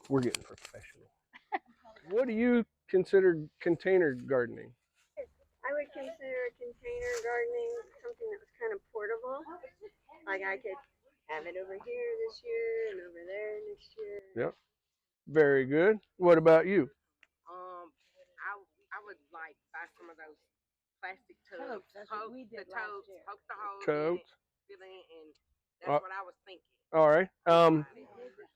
We're getting professional. What do you consider container gardening? I would consider container gardening something that was kind of portable. Like I could have it over here this year and over there next year. Yep. Very good. What about you? Um, I I would like buy some of those plastic tubs, That's what poke we the did last toes, year. poke the holes in Totes. it, fill it in, and Uh, that's what I was thinking all right. about it.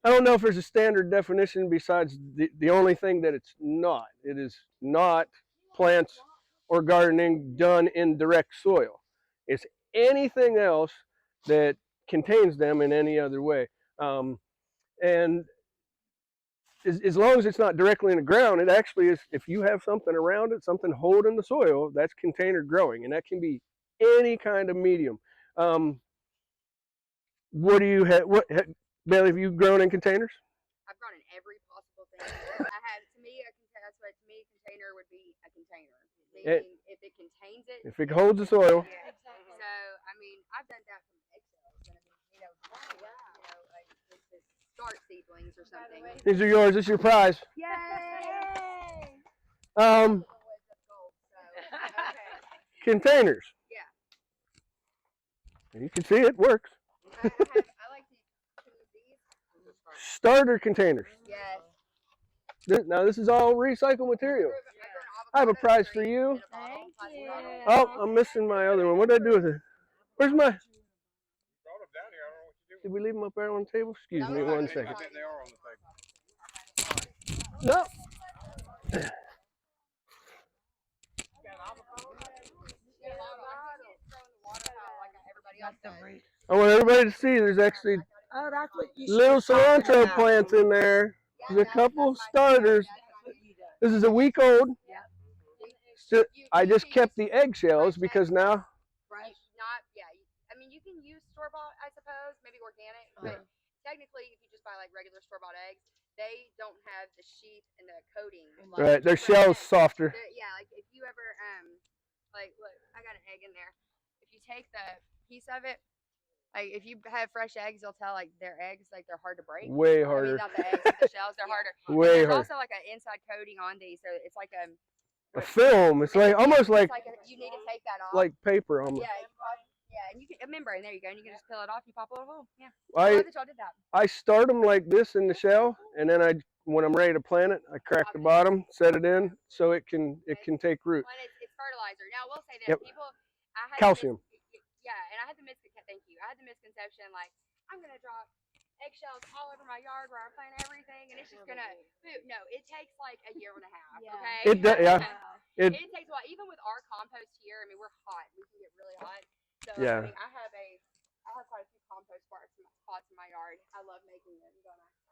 I don't know if there's a standard definition besides the only thing that it's not. It is not plants or gardening done in direct soil. It's anything else that contains them in any other way. And as long as it's not directly in the ground, it actually is. If you have something around it, something holding the soil, that's container growing, and that can be any kind of medium. Um, what do you have? Bailey, have you grown in containers? I've grown in every possible thing. I had to me a container. That's what to me a container would be a container. Meaning if it contains it. If it holds the soil. Yeah. Exactly. So I mean, I've done that from eggshells. And I mean, like to start seedlings or something. These are yours. This is your prize. Yay! Um, containers. Yeah. And you can see it works. I like to use these. Starter containers. Yes. Now this is all recycled material. I have a prize for you. Thank you. Oh, I'm missing my other one. What did I do with it? Where's my? Did we leave them up there on the table? Excuse me, 1 second. They are on the table. No. I want everybody to see there's actually Oh, that's what you little cilantro about. plants in there. There's a couple starters. This is a week old. So I just kept the eggshells because now. Right. Not, yeah. I mean, you can use store bought, I suppose, maybe organic, but technically, if you just buy like regular store bought eggs, they don't have the sheath and the coating. Right, their shell's softer. Yeah, like if you ever, like, look, I got an egg in there. If you take the piece of it, like if you have fresh eggs, you'll tell like their eggs, like they're hard to break. Way harder. I mean, not the eggs, but the shells, they're harder. Way harder. harder. There's also like an inside coating on these, so it's like a film. It's like almost like you need to take that off. like paper almost. Yeah, and you can a membrane. There you go. And you can just peel it off. You pop it over. Yeah. I that y'all did that. I start them like this in the shell, and then when I'm ready to plant it, I crack the bottom, set it in, so it can take root. Well, it's fertilizer. Now, I will say this: people, I had calcium. And I had the thank you. I had the misconception like I'm gonna drop eggshells all over my yard where I plant everything, and it's just gonna. No, it takes like a year and a half. Yeah. Okay. It does. Yeah. It takes a while. Even with our compost here, I mean, we're hot. We can get really hot. So yeah. I mean, I have quite a few compost spots in my yard. I love making them.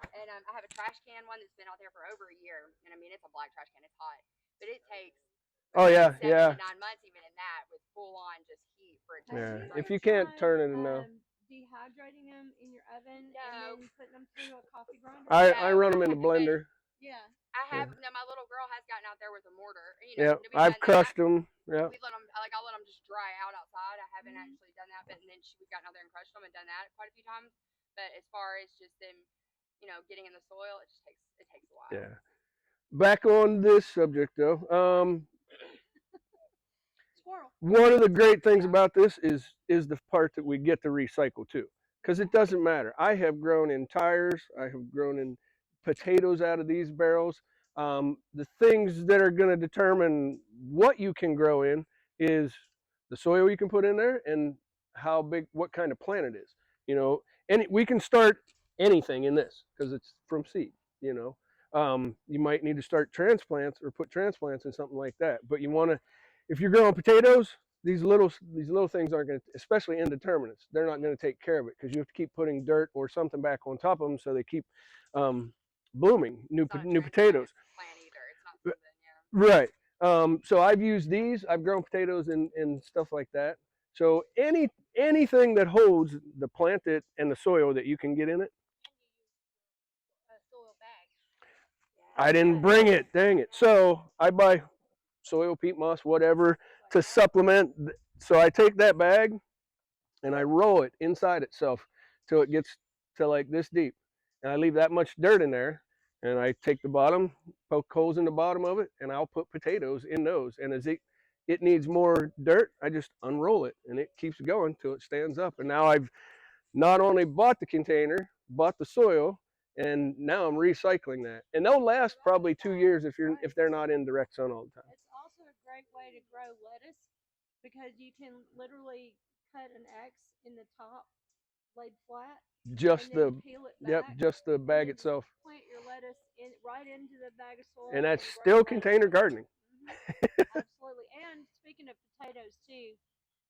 And I have a trash can one that's been out there for over a year. And I mean, it's a black trash can. It's hot, but it takes. 7 to 9 months even in that with full on just heat for it to. Yeah. If you can't turn it enough. Dehydrating them in your oven and then putting them through a coffee grinder. I run them in the blender. Yeah. I have. No, my little girl has gotten out there with a mortar. I've crushed them. Yeah. We've let them. I'll let them just dry out outside. I haven't actually done that, but then we've gotten out there and crushed them and done that quite a few times. But as far as just them, getting in the soil, it takes a while. Yeah. Back on this subject though. One of the great things about this is the part that we get to recycle too, because it doesn't matter. I have grown in tires. I have grown in potatoes out of these barrels. The things that are going to determine what you can grow in is the soil you can put in there and how big, what kind of plant it is. And we can start anything in this because it's from seed. You might need to start transplants or put transplants in something like that, but you want to. If you're growing potatoes, these little things aren't going to, especially indeterminates, they're not going to take care of it because you have to keep putting dirt or something back on top of them so they keep blooming new potatoes. Plant either. It's not something, right. So I've used these. I've grown potatoes and stuff like that. So anything that holds the plant and the soil that you can get in it. Soil bag. I didn't bring it. Dang it. So I buy soil, peat moss, whatever, to supplement. So I take that bag and I roll it inside itself till it gets to like this deep. And I leave that much dirt in there. and I take the bottom, poke holes in the bottom of it, and I'll put potatoes in those. And as it needs more dirt, I just unroll it, and it keeps going till it stands up. And now I've not only bought the container, bought the soil, and now I'm recycling that. And they'll last probably 2 years if they're not in direct sun all the time. It's also a great way to grow lettuce because you can literally cut an X in the top, laid flat, Just and then the peel it yep, back. just the And bag then just itself. plant your lettuce right into the bag of soil. And that's grow still it back. container gardening. Absolutely. And speaking of potatoes too,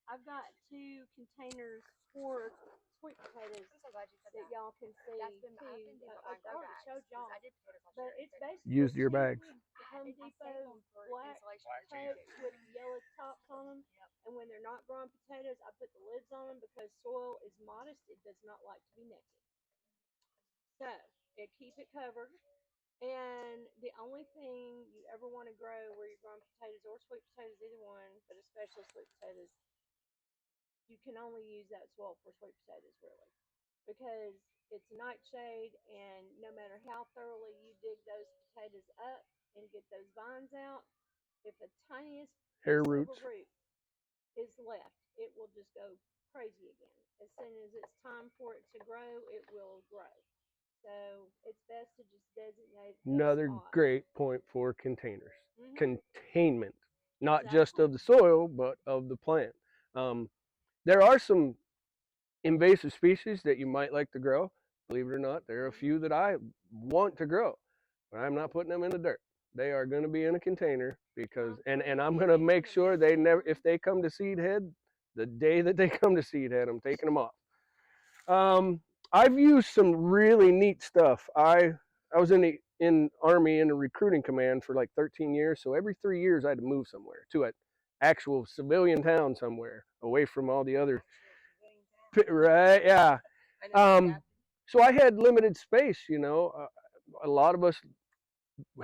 I've got 2 containers for sweet potatoes I'm so glad you said that that. y'all can see I've been too. doing mine I've grow already bags, showed 'cause y'all. I did potatoes last But year. it's basically Used your cheap bags. Home If I save Depot them for black insulation for totes chicken. with yellow tops on them. And when they're not growing potatoes, I put the lids on them because soil is modest. It does not like to be naked. So it keep it covered. And the only thing you ever want to grow where you're growing potatoes or sweet potatoes, either one, but especially sweet potatoes, you can only use that soil for sweet potatoes really. Because it's nightshade and no matter how thoroughly you dig those potatoes up and get those vines out, if the tiniest Hair piece of roots. a root is left, it will just go crazy again. As soon as it's time for it to grow, it will grow. So it's best to just designate a Another spot. great point for containers. Mhm. Containment, not just of the soil, but of the plant. There are some invasive species that you might like to grow. Believe it or not, there are a few that I want to grow, but I'm not putting them in the dirt. They are going to be in a container because, and I'm going to make sure they never, if they come to seed head, the day that they come to seed head, I'm taking them off. I've used some really neat stuff. I was in the army in the recruiting command for like 13 years, so every 3 years I had to move somewhere to an actual civilian town somewhere away from all the other. Right? Yeah. So I had limited space. A lot of us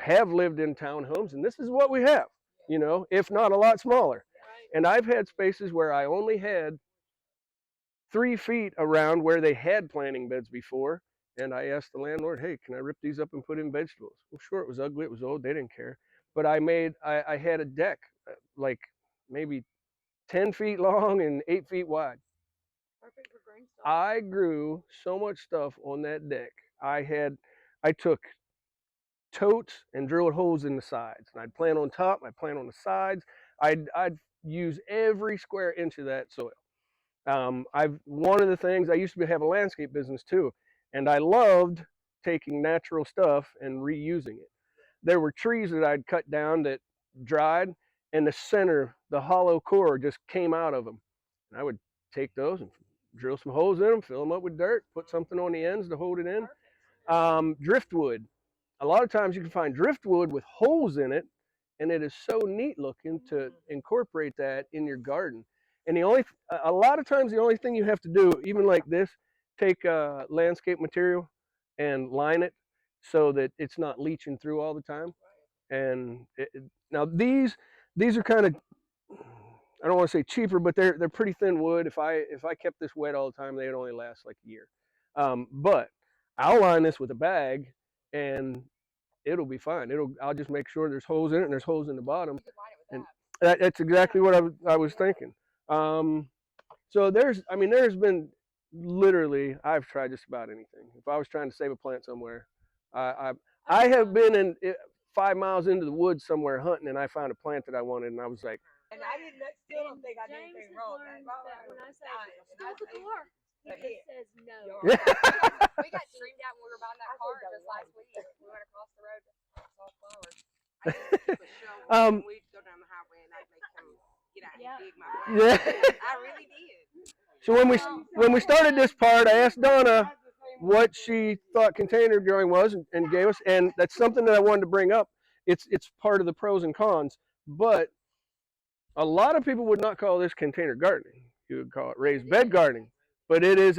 have lived in townhomes, and this is what we have. If not a lot smaller. And I've had spaces where I only had 3 feet around where they had planting beds before. And I asked the landlord, "Hey, can I rip these up and put in vegetables?" Well, sure. It was ugly. It was old. They didn't care. But I had a deck, like maybe 10 feet long and 8 feet wide. Perfect for green stuff. I grew so much stuff on that deck. I took totes and drilled holes in the sides. And I'd plant on top. I'd plant on the sides. I'd use every square inch of that soil. I've one of the things I used to have a landscape business too, and I loved taking natural stuff and reusing it. There were trees that I'd cut down that dried, and the center, the hollow core, just came out of them. And I would take those and drill some holes in them, fill them up with dirt, put something on the ends to hold it in. Driftwood. A lot of times you can find driftwood with holes in it, and it is so neat looking to incorporate that in your garden. And a lot of times the only thing you have to do, even like this, take landscape material and line it so that it's not leaching through all the time. And now these are kind of, I don't want to say cheaper, but they're pretty thin wood. If I kept this wet all the time, they'd only last like a year. But I'll line this with a bag, and it'll be fine. I'll just make sure there's holes in it and there's holes in the bottom. You could line it with And that. that's exactly what I was thinking. So there's been literally, I've tried just about anything. If I was trying to save a plant somewhere, I have been in 5 miles into the woods somewhere hunting, and I found a plant that I wanted, and I was like, And I still don't think I did James anything has wrong. learned that when I say stop the I- car, he just says no. yeah. We got streamed out when we were buying that car just last week. We went across the road to saw flowers. I used to keep a shovel, and we'd go down the highway, and I'd make them get out and dig my way. Yeah. I really did. So when we started this part, I asked Donna what she thought container growing was and gave us, and that's something that I wanted to bring up. It's part of the pros and cons, but a lot of people would not call this container gardening. You would call it raised bed gardening, but it is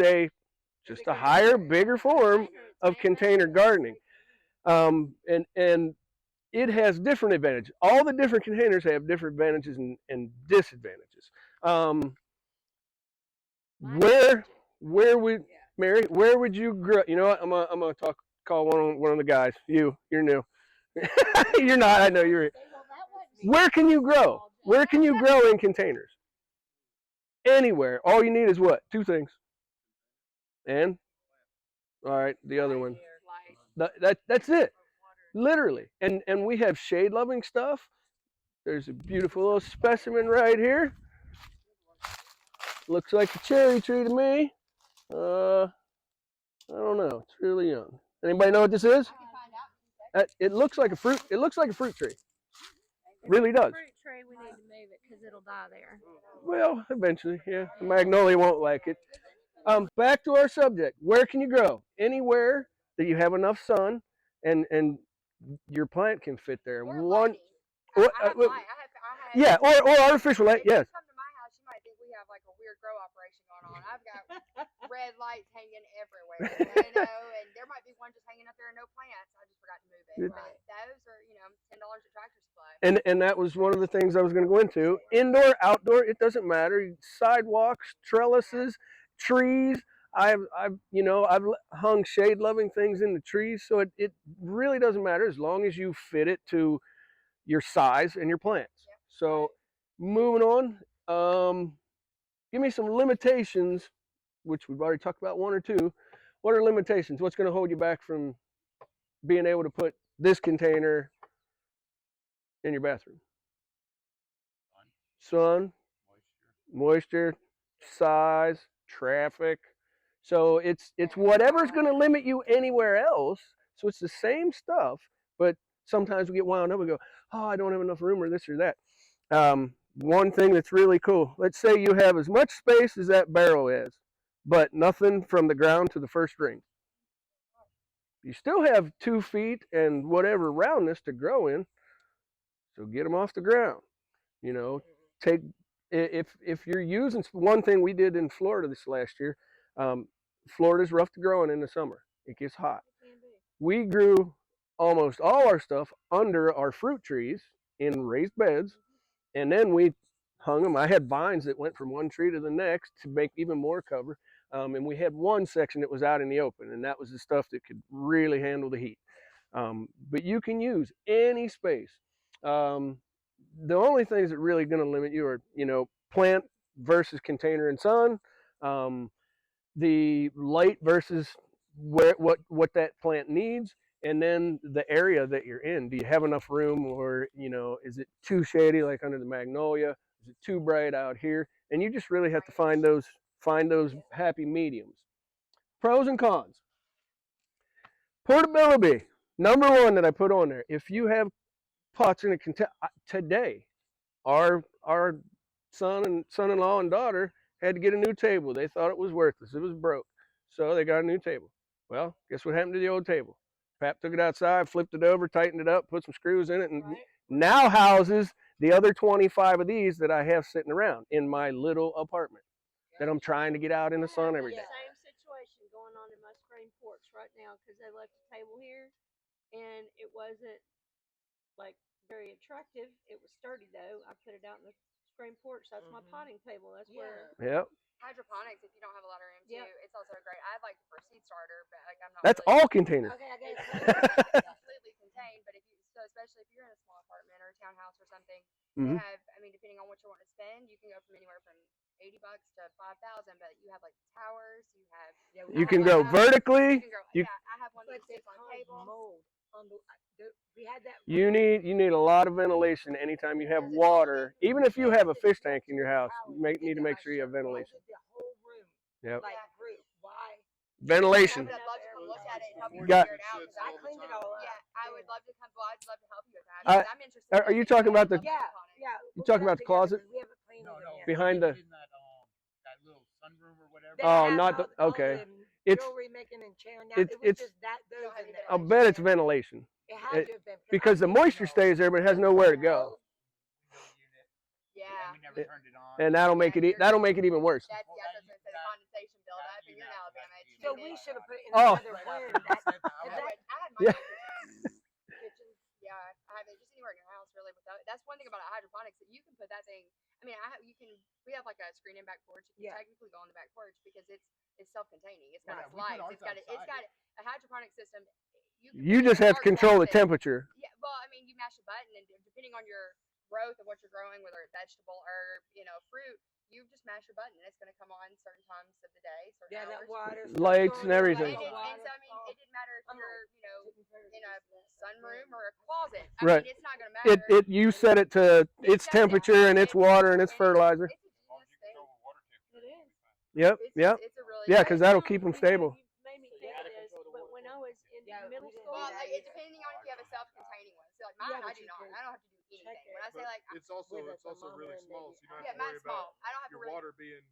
just a higher, bigger form of container gardening. And it has different advantages. All the different containers have different advantages and disadvantages. Where would Mary? Where would you grow? You know what? I'm gonna talk call one of the guys. You're new. You're not. I know you're. Where can you grow? Where can you grow in containers? Anywhere. All you need is what? Two things. And all right, the other one. That's it. Literally. And we have shade loving stuff. There's a beautiful little specimen right here. Looks like a cherry tree to me. I don't know. It's really young. Anybody know what this is? It looks like a fruit. It looks like a fruit tree. Really does. Fruit tree, we need to move it because it'll die there. Well, eventually, yeah. The magnolia won't like it. Back to our subject. Where can you grow? Anywhere that you have enough sun, and your plant can fit there. Or One. lighting. I have light. I have Yeah, or artificial light. If you Yes. come to my house, you might think we have like a weird grow operation going on. I've got red lights hanging everywhere, and there might be one just hanging up there and no plants. I just forgot to move it. But those are, $10 at Tractor Supply. And that was one of the things I was going to go into. Indoor, outdoor, it doesn't matter. Sidewalks, trellises, trees. I've hung shade loving things in the trees, so it really doesn't matter as long as you fit it to your size and your plants. Yep. So moving on, give me some limitations, which we've already talked about one or two. What are limitations? What's going to hold you back from being able to put this container in your bathroom? Sun, moisture, size, traffic. So it's whatever's going to limit you anywhere else. So it's the same stuff, but sometimes we get wound up and go, oh, I don't have enough room or this or that. One thing that's really cool, let's say you have as much space as that barrel is, but nothing from the ground to the first ring. You still have 2 feet and whatever roundness to grow in, so get them off the ground. Take if you're using one thing we did in Florida this last year. Florida's rough to grow in the summer. It gets hot. We grew almost all our stuff under our fruit trees in raised beds, and then we hung them. I had vines that went from one tree to the next to make even more cover. And we had one section that was out in the open, and that was the stuff that could really handle the heat. But you can use any space. The only things that really going to limit you are, plant versus container and sun, the light versus what that plant needs, and then the area that you're in. Do you have enough room, or is it too shady like under the magnolia? Is it too bright out here? And you just really have to find those happy mediums. Pros and cons. Portability, number one that I put on there. If you have pots in a container today, our son-in-law and daughter had to get a new table. They thought it was worthless. It was broke. So they got a new table. Well, guess what happened to the old table? Pap took it outside, flipped it over, tightened it up, put some screws in it, and now houses the other 25 of these that I have sitting around in my little apartment that I'm trying to get out in the sun every day. Same situation going on in my screen porch right now because they left the table here and it wasn't like very attractive. It was sturdy though. I put it out in the screen porch. That's my potting table. That's where. Yep. Hydroponics, if you don't have a lot of room too, it's also great. I'd like it for a seed starter, but like I'm not. That's really, all containers. Okay, I guess it's completely contained, but especially if you're in a small apartment or a townhouse or something, they have. I mean, depending on what you want to spend, you can go from anywhere from $80 to 5,000. But you have like towers, you have. You can grow vertically. I have one that sits on a table. Mold. We had that. You need a lot of ventilation anytime you have water. Even if you have a fish tank in your house, you need to make sure you have ventilation. The whole room. Yep. Like roof. Why? Ventilation. I'd love to come look at it and help you Got- figure it out. 'Cause I cleaned it all up. Yeah, I would love to come. Well, I'd love to help you with that. 'Cause I'm interested. Are you talking about the Yeah. You talking about the closet? We haven't cleaned it yet. behind the? In that little sunroom or whatever. They Oh, have not the. all Okay. the It's. jewelry making and chair now. It's- It was it's- just that those in there. I'll bet it's ventilation It had to have been because the moisture stays there, but it has nowhere to go, Yeah. We never turned it on. and that'll make it even worse. That's the condensation buildup, and you're in Alabama. It's So humid. we should have put in Oh. another room. That, I had my Yeah. kitchen. Yeah, I have it just anywhere in your house, really. That's one thing about hydroponics that you can put that thing. I mean, we have like a screen in back porch. You can technically go on the back porch because it's self-containing. It's got its lights. It's got a hydroponic system. You just have to control the temperature. Yeah, well, I mean, you mash a button, and depending on your growth of what you're growing, whether it's vegetable, herb, fruit, you just mash your button, and it's going to come on certain times of the day, certain Yeah, hours. that water. Lights and everything. And so, I mean, it didn't matter if you're, in a sunroom or a closet. I Right. mean, it's not going to matter. You set it to its temperature and its water and its fertilizer. It's a genius thing. It is. Yep. Yep. It's a really Yeah, good because that'll keep them stable. You made me think of this, but when I was in middle school, Well, like, depending on if you have a self-containing one. So, like mine, Yeah, I but do you not. can I don't have to do anything. When I say But like, it's also with a really thermometer small, and so you don't yeah, have to worry mine's small. about I don't have to your really. water being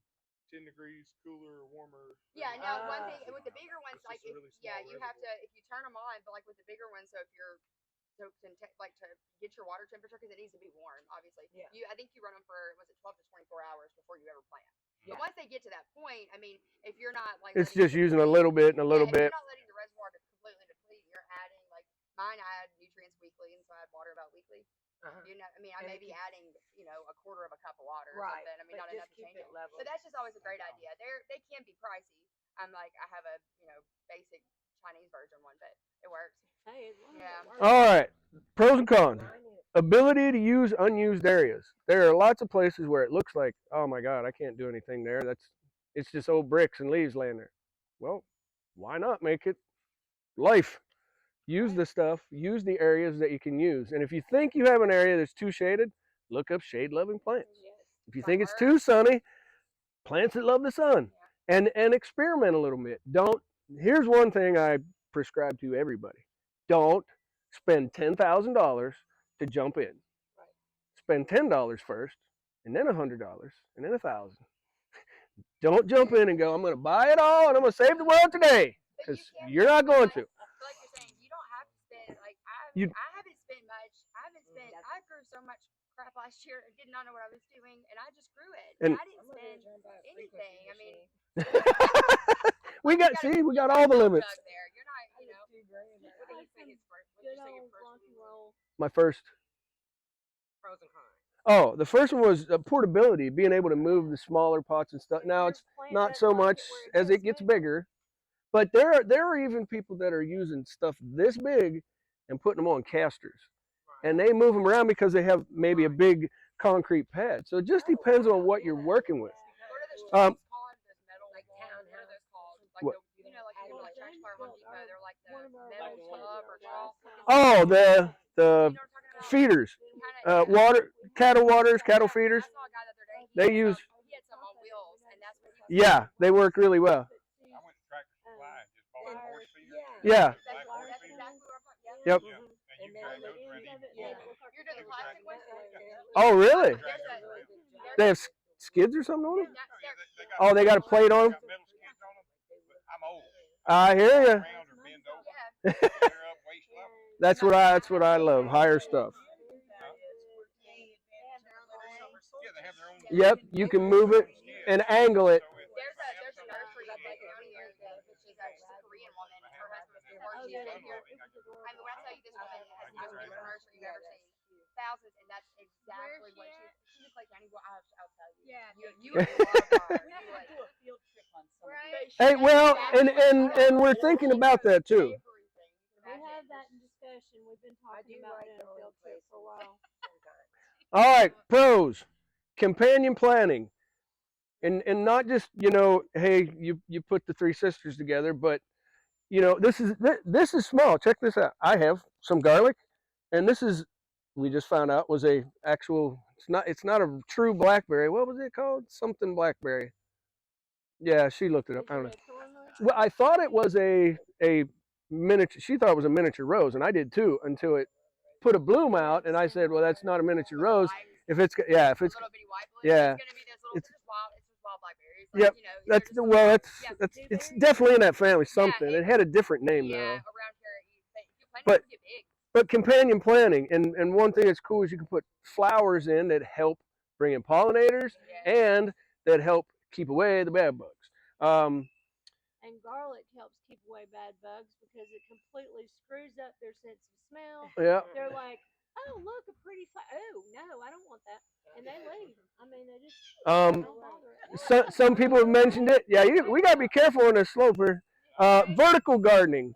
10 degrees cooler or warmer. Yeah, than no, one Ah. thing with the bigger ones, It's like just a if, really yeah, small you have to reservoir. if you turn them on, but like with the bigger ones, so if you're like to get your water temperature because it needs to be warm, obviously. Yeah. I think you run them for was it 12 to 24 hours before you ever plant. Yeah. But once they get to that point, I mean, if you're not like It's letting just it using a deplete- little bit and a little if bit. you're not letting the reservoir completely deplete, you're adding like mine. I add nutrients weekly, and so I add water about weekly. Uh-huh. I mean, I And may it be keeps- adding a quarter of a cup of water or Right. something. I mean, But not just enough to keep change it it. level. But that's just always a great idea. They can be pricey. I'm like, I have a basic Chinese version one, but it works. hey, as long as Yeah. it works. All right. Pros and cons. Ability to use unused areas. There are lots of places where it looks like, oh my God, I can't do anything there. It's just old bricks and leaves laying there. Well, why not make it life? Use the stuff, use the areas that you can use. And if you think you have an area that's too shaded, look up shade-loving plants. Yes. If you think it's too sunny, plants that love the sun. Yeah. And experiment a little bit. Here's one thing I prescribe to everybody. Don't spend $10,000 to jump in. Spend $10 first, and then $100, and then $1,000. Don't jump in and go, I'm going to buy it all and I'm going to save the world today. But Because you're not going to. Like you're saying, you don't have to spend like I You- haven't spent much. I grew so much crap last year. I did not know what I was doing, and I just grew it. And- I didn't spend anything. I mean, we got all the limits. There. You're not, What did you say his first? What did Good you say your old first rock one and was? roll. My first. Pros and cons. Oh, the first one was portability, being able to move the smaller pots and stuff. If Now your it's plant not doesn't so like much where as it gets bigger, but there are even people that are using stuff this big and putting them on casters, and they move them around because they have maybe a big concrete pad. So it just depends on what you're working with. What are those Um, straws called? Those metal, Like what are townhouse. those called? Like What? like you go to like Trash Bar Home Depot. They're like the one of our metal relatives tub or straw. Oh, the You know what I'm talking about? feeders, Kinda, yeah. water, cattle waters, cattle feeders. I saw a guy the other day. They use. He had some on wheels, and that's what he was Yeah, they work really well. I went to Tractor Supply and just bought a horse feeder. Yeah. That's exactly what I'm talking about. Yep. Yeah. And you And drag then those the around. end of it, You're doing the plastic ones? Oh, really? There's They have skids or something on them? Oh, they got a plate on 'em? Got metal skids on 'em, but I'm old. I hear you. Around or bend over. Yeah. They're up waist level. That's what I love. Higher stuff. Yeah, they have their own. Yep, you can move it and angle it. There's a nursery up like down here. She's a Korean woman. Her husband was before she's been here. I mean, when I tell you this woman has the most beautiful nursery you've ever seen. Thousands, and that's exactly what she looks like. I'll tell you. Yeah. You would love her. You would. Do a field trip on some. Right. Hey, well, and we're thinking about that too. Everything. We have that in discussion. We've been talking about doing a field trip for a while. All right, pros, companion planning, and not just hey, you put the three sisters together, but this is small. Check this out. I have some garlic, and we just found out was a actual. It's not a true blackberry. What was it called? Something blackberry. Yeah, she looked it up. I don't know. Well, I thought it was a miniature. She thought it was a miniature rose, and I did too until it put a bloom out, and I said, well, that's not a miniature rose. If it's little bitty white bloom, yeah. it's gonna be this little. It's Just wild blackberries. Yep. They're just it's definitely in that family. Something. It had a different name though. around here, you plant But- them to get big. But companion planting, and one thing that's cool is you can put flowers in that help bring in pollinators Yeah. and that help keep away the bad bugs. And garlic helps keep away bad bugs because it completely screws up their sense of smell. Yeah. They're like, oh, look, a pretty flower. Oh, no, I don't want that. And they leave. I mean, they just don't bother it. Some people have mentioned it. Yeah, we got to be careful on this sloper. Vertical gardening.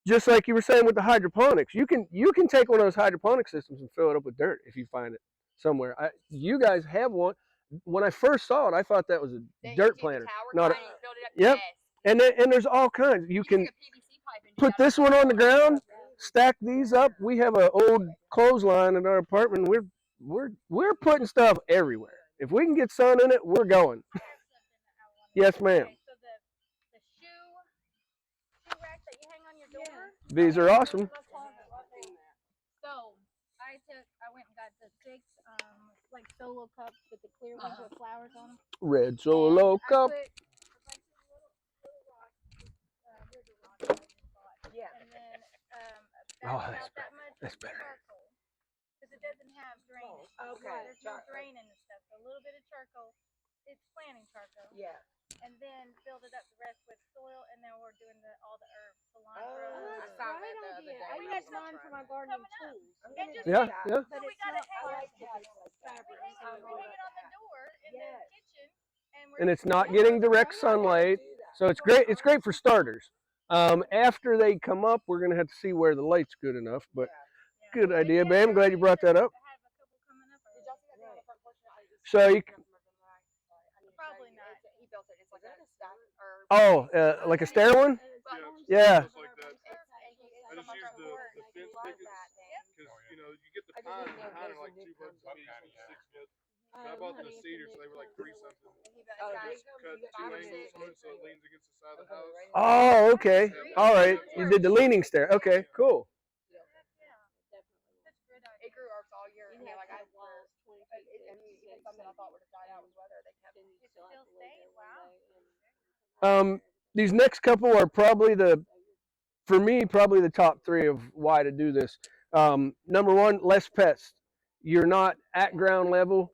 just like you were saying with the hydroponics, you can take one of those hydroponic systems and fill it up with dirt if you find it somewhere. You guys have one. When I first saw it, I thought that was a dirt planter. Not a, yep. And there's all kinds. You can put this one on the ground, stack these up. We have an old clothesline in our apartment. We're putting stuff everywhere. If we can get sun in it, we're going. Yes, ma'am. Okay, so the shoe rack that you hang on your door. These are awesome. So I went and got the 6 like solo cups with the clear ones with flowers on them. Red Solo cup. I put a bunch of little rocks. Here's a rock that I just bought. Yeah. And then That's about that much That's better. charcoal because it doesn't have drainage. Okay. There's no drain in the stuff. So a little bit of charcoal. It's planting charcoal. Yeah. And then filled it up the rest with soil, and then we're doing all the herbs, cilantro. Oh, That's I saw a great that the other idea. day I when use I was mine for my gardening Coming up. tools. And just Yeah, like, yeah. So we it's gotta not hang it. plastic, it's fabric. We hang it on the door in the kitchen, And it's not getting direct sunlight, so it's great. It's great for starters. After they come up, we're gonna have to see where the light's good enough. But good idea, babe. I'm glad you brought that up. I have a couple coming up. Did y'all see that thing on the front porch? So you, Probably not. He built it. It's like a stack or. like a stair one? Yeah. Just like that. I just use the fence pickets because you know you get the pine and the pine are like $2 a piece, 6 foot. And I bought the cedar, so they were like 3 something. Just cut 2 angles on it so it leans against the side of the house. Oh, okay. All right. You did the leaning stair. Okay, cool. It grew herbs all year. I mean, like I was. I mean, even something I thought would have died out with weather, they kept. It still stayed. Wow. These next couple are probably for me, probably the top 3 of why to do this. Number 1, less pests. You're not at ground level.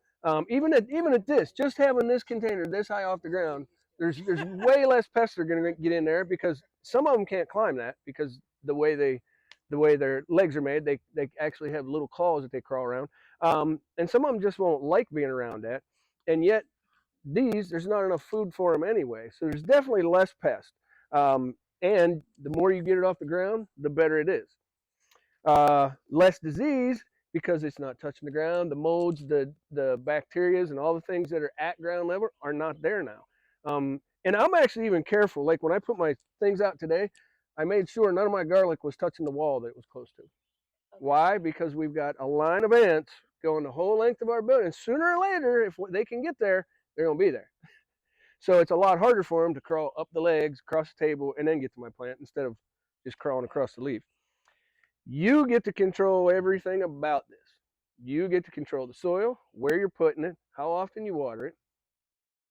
Even at this, just having this container this high off the ground, there's way less pests that are going to get in there because some of them can't climb that because the way their legs are made, they actually have little claws that they crawl around. And some of them just won't like being around that. And yet there's not enough food for them anyway. So there's definitely less pests. And the more you get it off the ground, the better it is. Less disease because it's not touching the ground. The molds, the bacterias, and all the things that are at ground level are not there now. And I'm actually even careful. Like when I put my things out today, I made sure none of my garlic was touching the wall that it was close to. Why? Because we've got a line of ants going the whole length of our building. Sooner or later, if they can get there, they're going to be there. So it's a lot harder for them to crawl up the legs, across the table, and then get to my plant instead of just crawling across the leaf. You get to control everything about this. You get to control the soil, where you're putting it, how often you water it.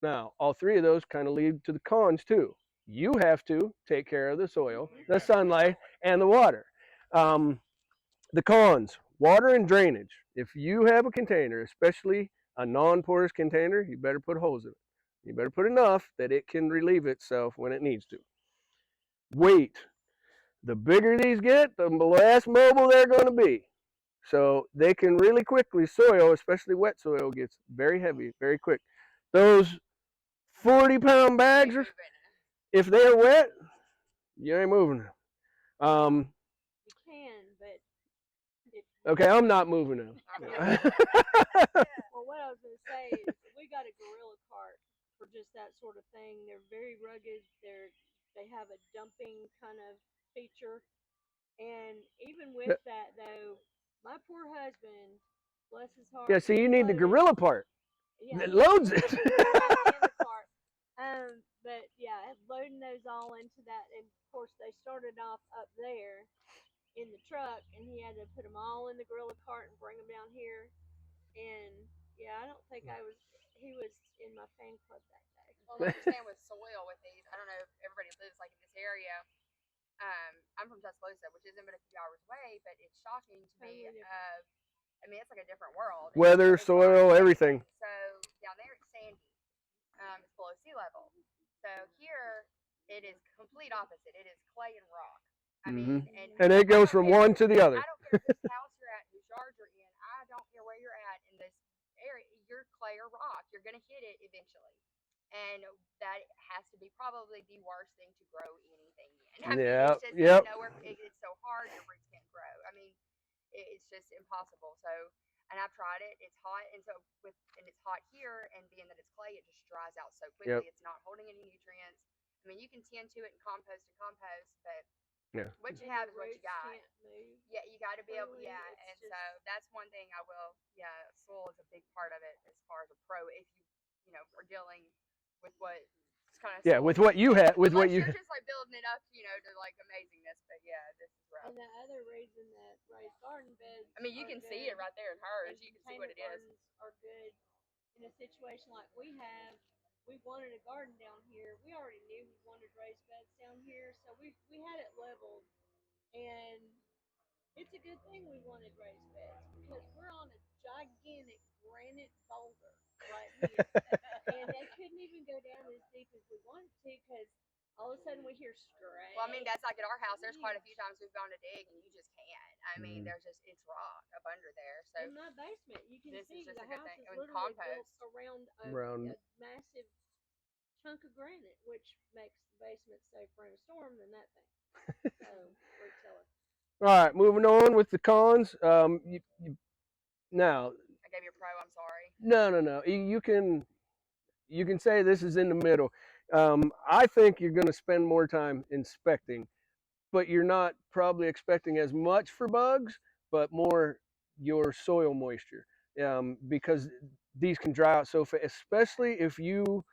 Now, all 3 of those kind of lead to the cons too. You have to take care of the soil, the sunlight, and the water. The cons, water and drainage. If you have a container, especially a non-porous container, you better put holes in it. You better put enough that it can relieve itself when it needs to. Weight. The bigger these get, the less mobile they're going to be. So they can really quickly, soil, especially wet soil, gets very heavy very quick. Those 40-pound bags, if they're wet, you ain't moving them. You can, but. Okay, I'm not moving them. Well, what I was going to say is we got a gorilla cart for just that sort of thing. They're very rugged. They have a dumping kind of feature. And even with that, though, my poor husband, bless his heart. Yeah, see, you need the gorilla part. Yeah, it loads it. But yeah, loading those all into that, and of course they started off up there in the truck, and he had to put them all in the gorilla cart and bring them down here. And yeah, I don't think he was in my fan club that day. Well, I understand with soil with these. I don't know if everybody lives like in this area. I'm from Tuscaloosa, which isn't but a few hours away, but it's shocking to me. I mean, it's like a different world. Weather, soil, everything. So down there it's sandy. It's below sea level. So here it is complete opposite. It is clay and rock. I mean, and it goes from one to the other. I don't care whose house you're at, whose yard you're in. I don't care where you're at in this area. You're clay or rock. You're gonna hit it eventually. And that has to be probably the worst thing to grow anything in. I mean, it's just, it's hard, your roots can't grow. I mean, it's just impossible. So, and I've tried it. It's hot, and so it's hot here, and being that it's clay, it just dries out so quickly. Yep. It's not holding any nutrients. I mean, you can tend to it and compost, but Yeah. what you have is what you Roots got. can't move. Yeah, you got to be able. freely. Yeah, It's and just, so that's one thing I will. Yeah, soil is a big part of it as far as a pro. If you know, are dealing with what kind of Yeah, soil with you're what you dealing had, with what unless you. you're just like building it up, you know, to like amazingness. But yeah, this is rough. and the other reason that raised garden beds I mean, you are can good see it right there in hers. and You can see what container it is. gardens are good in a situation like we have. We wanted a garden down here. We already knew we wanted raised beds down here, so we had it leveled, and it's a good thing we wanted raised beds because we're on a gigantic granite boulder right here, and they couldn't even go down as deep as we wanted to because all of a sudden we hear straight. Well, I mean, that's like at our house. There's quite a few times we've gone to dig and you just can't. I mean, there's just it's rock up under there. So In my basement, you can this see is just the a good house thing. is And literally built compost. around Around. a massive chunk of granite, which makes the basement safer in a storm than that thing. So, we're telling. All right, moving on with the cons. Now, I gave you a pro. I'm sorry. no. You can say this is in the middle. I think you're going to spend more time inspecting, but you're not probably expecting as much for bugs, but more your soil moisture, because these can dry out so fast, especially if you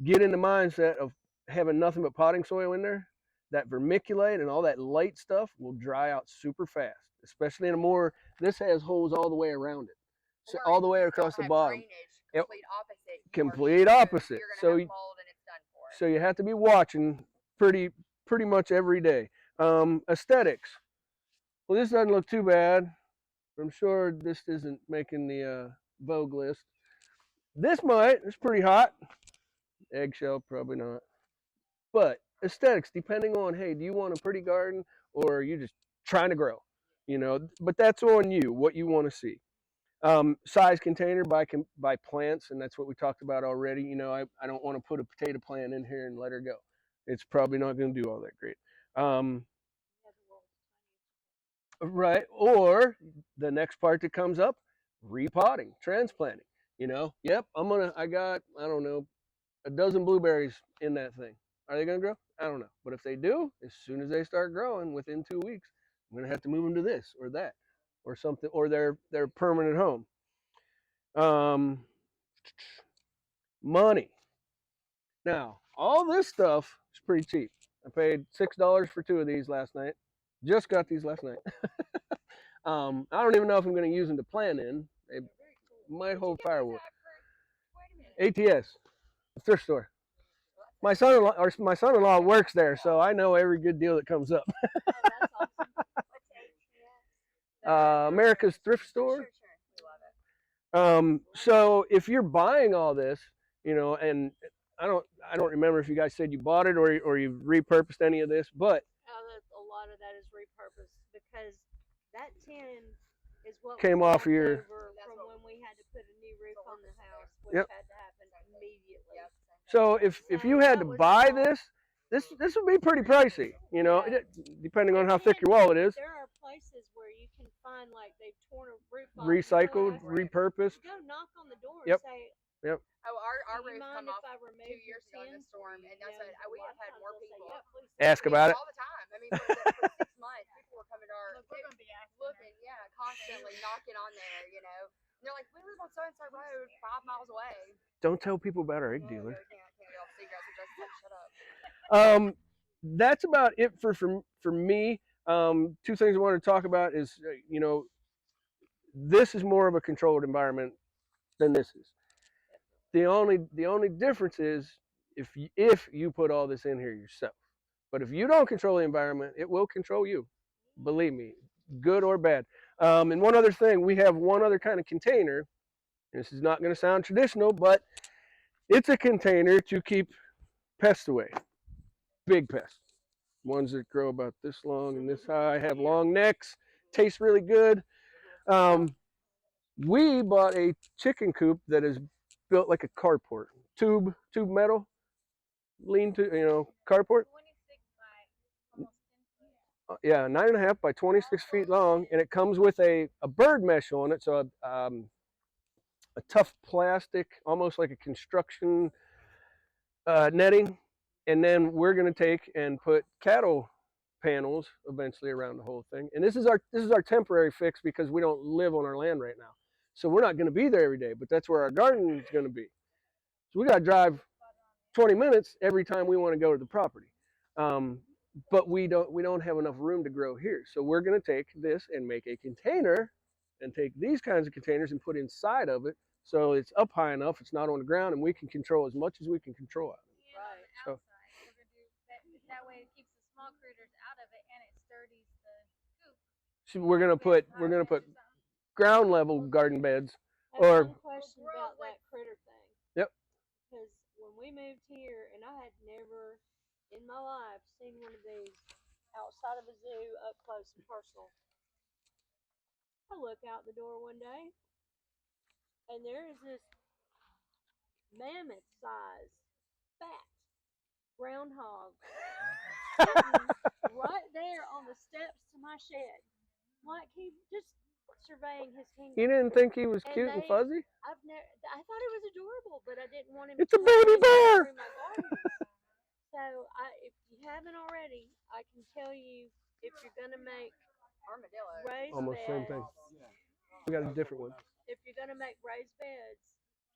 get in the mindset of having nothing but potting soil in there. That vermiculite and all that light stuff will dry out super fast, especially in a more. This has holes all the way around it, so all the way across the bottom. Complete opposite. Complete opposite. You're gonna So have mold and it's done for. so you have to be watching pretty much every day. Aesthetics. Well, this doesn't look too bad. I'm sure this isn't making the Vogue list. This might. It's pretty hot. Eggshell, probably not. But aesthetics, depending on, hey, do you want a pretty garden or are you just trying to grow? You know, but that's on you, what you want to see. Size container by plants, and that's what we talked about already. You know, I don't want to put a potato plant in here and let her go. It's probably not going to do all that great. Right. Or the next part that comes up, repotting, transplanting. You know, yep, I got, I don't know, a dozen blueberries in that thing. Are they going to grow? I don't know. But if they do, as soon as they start growing, within 2 weeks, I'm going to have to move them to this or that or something, or their permanent home. Money. Now, all this stuff is pretty cheap. I paid $6 for 2 of these last night. Just got these last night. I don't even know if I'm going to use them to plant in. They might hold firewood. ATS, the thrift store. My son-in-law works there, so I know every good deal that comes up. Oh, that's awesome. America's thrift store. So if you're buying all this, you know, and I don't remember if you guys said you bought it or you repurposed any of this, but A lot of that is repurposed because that tin is what came was off of your. over from when we had to put a new roof on the house, which Yep. had to happen immediately. So if you had to buy this would be pretty pricey, you know, depending on how thick your wallet is. There are places where you can find like they've torn a roof off, recycled, repurposed. Go knock on the door Yep. and say, Yep. Oh, our roof come off 2 remove years ago in the storm, and that's what we have had more people Ask about it. all the time. I mean, for 6 months, people were coming to our looking, constantly knocking on there, you know. And they're like, we live on so and so road, 5 miles away. Don't tell people about our egg dealer. Can't get off secrets. Just like, shut up. That's about it for me. 2 things I want to talk about is, you know, this is more of a controlled environment than this is. The only difference is if you put all this in here yourself. But if you don't control the environment, it will control you. Believe me, good or bad. And one other thing, we have one other kind of container. This is not going to sound traditional, but it's a container to keep pests away. Big pests. Ones that grow about this long and this high, have long necks, taste really good. We bought a chicken coop that is built like a carport. Tube metal, lean to, you know, carport. Yeah, 9.5 by 26 feet long, and it comes with a bird mesh on it, so a tough plastic, almost like a construction netting, and then we're going to take and put cattle panels eventually around the whole thing. And this is our temporary fix because we don't live on our land right now, so we're not going to be there every day. But that's where our garden is going to be. So we got to drive 20 minutes every time we want to go to the property. But we don't have enough room to grow here. So we're going to take this and make a container and take these kinds of containers and put inside of it so it's up high enough, it's not on the ground, and we can control as much as we can control it. So that way it keeps the small critters out of it and it sturdies the coop. so we're going to put ground level garden beds. I have Or one question about that critter thing. Yep. Because when we moved here, and I had never in my life seen one of these outside of a zoo up close and personal. I look out the door one day, and there is this mammoth size, fat groundhog sitting right there on the steps to my shed. Like he just surveying his kingdom. you didn't think he was And cute and they- fuzzy? I thought it was adorable, but I didn't want him. It's a to baby come bear! through my garden. So if you haven't already, I can tell you if you're gonna make Armadillo. raised Almost same beds. thing. We got a different one. If you're gonna make raised beds,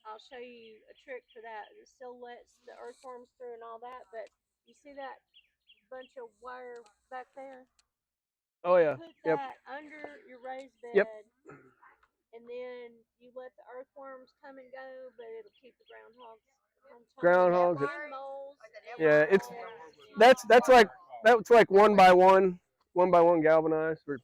I'll show you a trick for that. It still lets the earthworms through and all that, but you see that bunch of wire back there? Oh yeah. Put Yep. that under your raised bed. Yep. And then you let the earthworms come and go, but it'll keep the groundhogs from Groundhogs. and moles. Yeah, that's like one by one galvanized. Or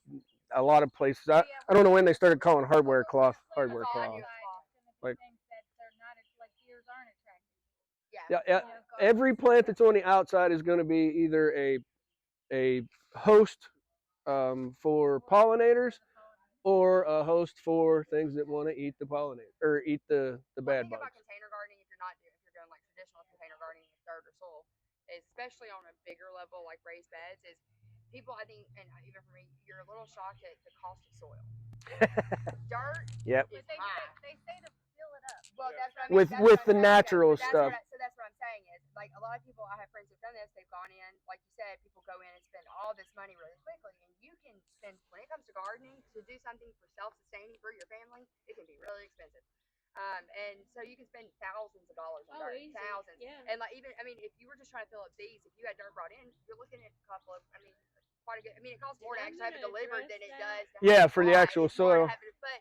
a lot of places. I don't know when they started calling hardware cloth. Like Like- things that they're not like ears aren't attractive. Yeah. Yeah, every plant that's on the outside is going to be either a host for pollinators or a host for things that want to eat the pollinator or eat the One bad thing bugs. about container gardening, if you're doing like traditional container gardening with dirt or soil, especially on a bigger level like raised beds, is people I think, and even for me, you're a little shocked at the cost of soil. Dirt Yep. is They high. say to fill it up. Well, that's what I With- mean. That's with what the I'm saying. natural But stuff. so that's what I'm saying is like a lot of people. I have friends who've done this. They've gone in, like you said, people go in and spend all this money really quickly, and you can spend when it comes to gardening to do something for self-sustaining for your family. It can be really expensive. And so you can spend thousands of dollars on dirt, easy. thousands. Yeah. And like even, I mean, if you were just trying to fill up these, if you had dirt brought in, you're looking at a couple of, I mean, quite a good. I mean, it costs more to I'm actually have it gonna delivered address than it that. does. To Yeah, have it for the bought. actual It's more to soil. have it, but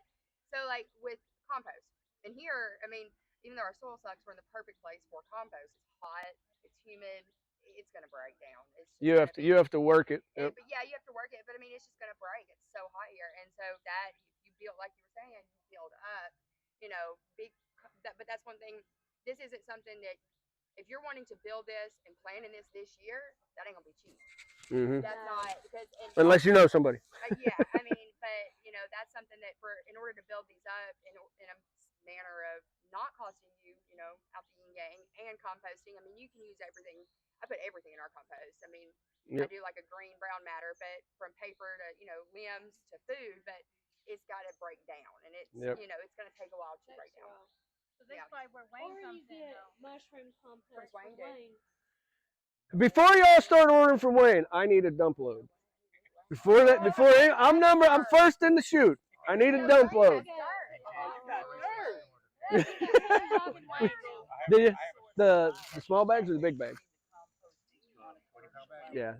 so like with compost, and here, I mean, even though our soil sucks, we're in the perfect place for compost. It's hot, it's humid, it's gonna break down. It's just You have gonna to work it. and, Yep. but yeah, you have to work it. But I mean, it's just gonna break. It's so hot here, and so that you build, like you were saying, you build up, big. But that's one thing. This isn't something that if you're wanting to build this and planning this year, that ain't gonna be cheap. Hmm. That's not because Unless you know somebody. yeah, I mean, but that's something that in order to build these up in a manner of not costing you, out the yin yang and composting. I mean, you can use everything. I put everything in our compost. I mean, I Yep. do like a green brown matter, but from paper to limbs to food, but it's got to break down, and it's Yep. It's going to take a while to break Takes a down. while. So this Yeah. is probably where Wayne Or comes you in get though. mushroom compost Wayne from did. Wayne. Before y'all start ordering from Wayne, I need a dump load. I'm first in the chute. I need a dump load. Do you? The small bags or the big bags? Yeah.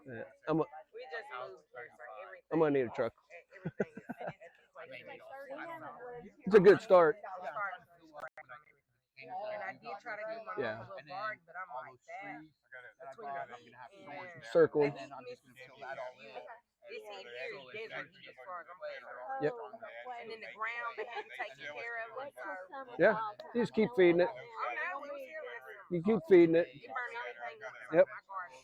Yeah. I'm We just moved here, so everything. gonna need a truck. Everything is inflated. It's a good start. And I did try to do my Yeah. little garden, but I'm like that. Between the heat and Circle. the heat misses this heat here is deadly heat as far as I'm concerned. Yep. And then the ground they had to take care of it. So Yeah. You just keep feeding it. oh no, we was here last summer. You keep feeding it. It burned everything up Yep. in my garden.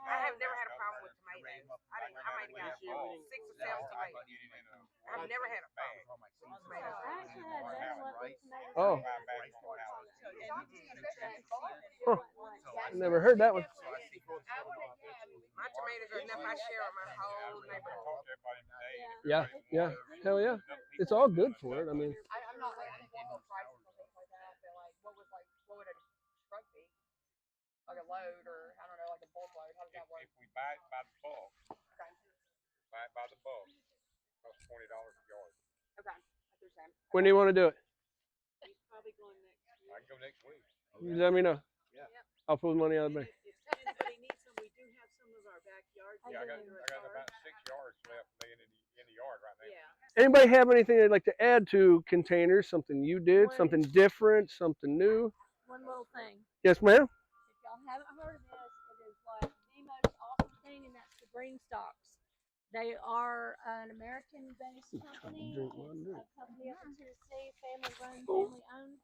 I have never had a problem with tomatoes. I might have got 6 or 7 tomatoes. I've never had a problem with tomatoes. I actually had better luck with tomatoes. Oh. than I did with Huh. I never heard that one. My tomatoes are enough I share with my whole neighborhood. Yeah. Hell yeah. It's all good for it. I mean, I'm not like, I think we'll go prices and things like that, but like, what would a truck be? Like a load, or I don't know, like a bulk load. How does that work? If we buy it by the bulk, Okay. buy it by the bulk, it costs $20 a yard. Okay. That's what you're saying. when do you want to do it? He's probably going next week. I can go next week. Let me know. Yeah. I'll pull the money out of the bank. But he needs some. We do have some of our backyard. Yeah, I got about 6 yards left laying in the yard right now. Yeah. Anybody have anything they'd like to add to containers? Something you did, something different, something new? One little thing. Yes, ma'am. If y'all haven't heard of this, it is like the most awesome thing, and that's the green stalks. They are an American-based company. It's a company up in Tennessee, family-run, family-owned.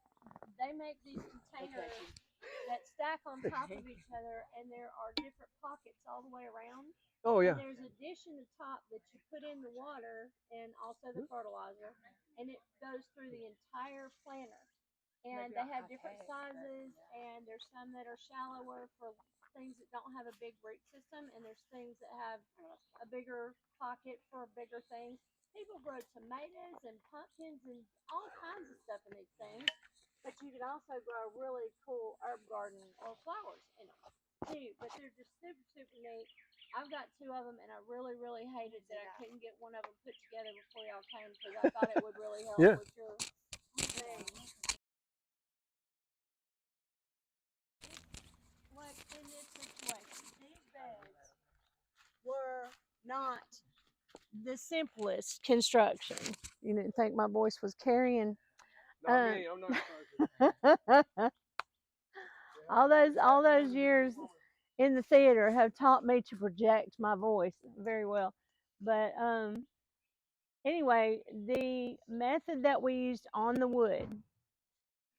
They make these containers that stack on top of each other, and there are different pockets all the way around. Oh yeah. And there's a dish in the top that you put in the water and also the fertilizer, and it goes through the entire planter. And they have different sizes, and there's some that are shallower for things that don't have a big root system, and there's things that have a bigger pocket for bigger things. People grow tomatoes and pumpkins and all kinds of stuff in these things, but you can also grow a really cool herb garden or flowers in them too. But they're just super, super neat. I've got 2 of them, and I really, really hated that I couldn't get one of them put together before y'all came, because I thought it would really help with your thing. Like in this situation, these beds were not the simplest construction. You didn't think my voice was carrying. Not me. I'm not all those years in the theater have taught me to project my voice very well. But anyway, the method that we used on the wood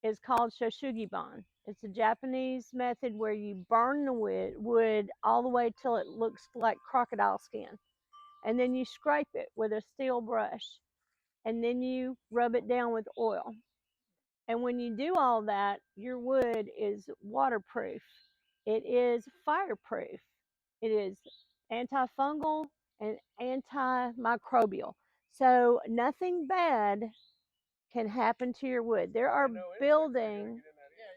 is called shoshugiban. It's a Japanese method where you burn the wood all the way till it looks like crocodile skin. And then you scrape it with a steel brush. And then you rub it down with oil. And when you do all that, your wood is waterproof. It is fireproof. It is antifungal and antimicrobial. So nothing bad can happen to your wood. There are buildings.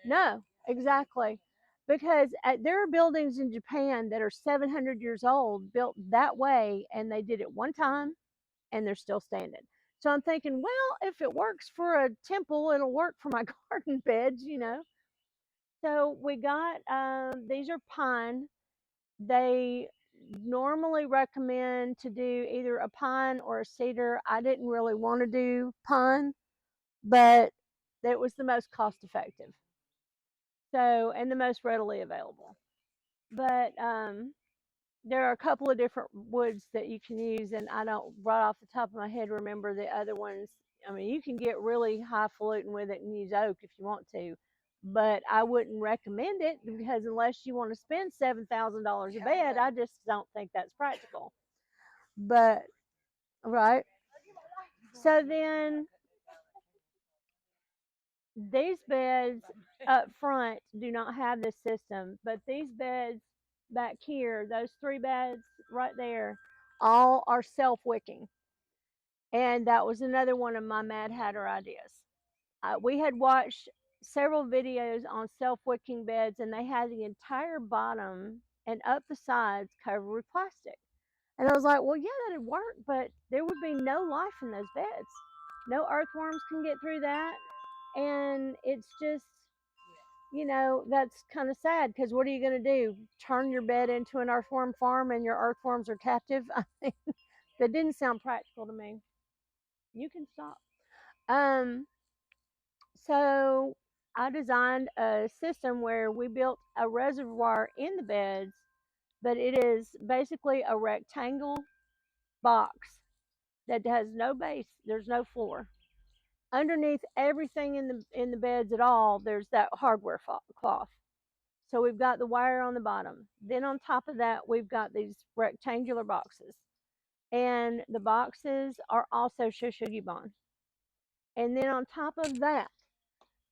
No, exactly. Because there are buildings in Japan that are 700 years old, built that way, and they did it one time, and they're still standing. So I'm thinking, well, if it works for a temple, it'll work for my garden beds, you know. So we got these are pine. They normally recommend to do either a pine or a cedar. I didn't really want to do pine, but it was the most cost effective. So, and the most readily available. But there are a couple of different woods that you can use, and I don't right off the top of my head remember the other ones. I mean, you can get really highfalutin with it and use oak if you want to, but I wouldn't recommend it, because unless you want to spend $7,000 a bed, I just don't think that's practical. But right, so then these beds up front do not have this system, but these beds back here, those 3 beds right there, all are self-wicking. And that was another one of my Mad Hatter ideas. We had watched several videos on self-wicking beds, and they had the entire bottom and up the sides covered with plastic. And I was like, well, yeah, that'd work, but there would be no life in those beds. No earthworms can get through that. And it's just, you know, that's kind of sad, because what are you going to do? Turn your bed into an earthworm farm and your earthworms are captive? I mean, that didn't sound practical to me. You can stop. Um, so I designed a system where we built a reservoir in the beds, but it is basically a rectangle box that has no base. There's no floor. Underneath everything in the beds at all, there's that hardware cloth. So we've got the wire on the bottom. Then on top of that, we've got these rectangular boxes. And the boxes are also shoshugiban. And then on top of that,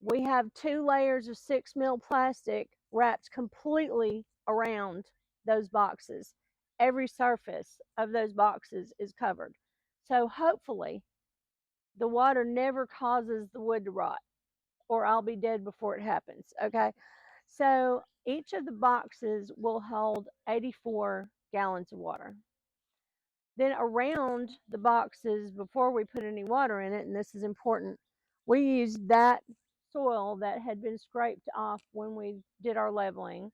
we have 2 layers of 6 mil plastic wrapped completely around those boxes. every surface of those boxes is covered. So hopefully the water never causes the wood to rot, or I'll be dead before it happens. Okay. So each of the boxes will hold 84 gallons of water. Then around the boxes, before we put any water in it, and this is important, we used that soil that had been scraped off when we did our leveling,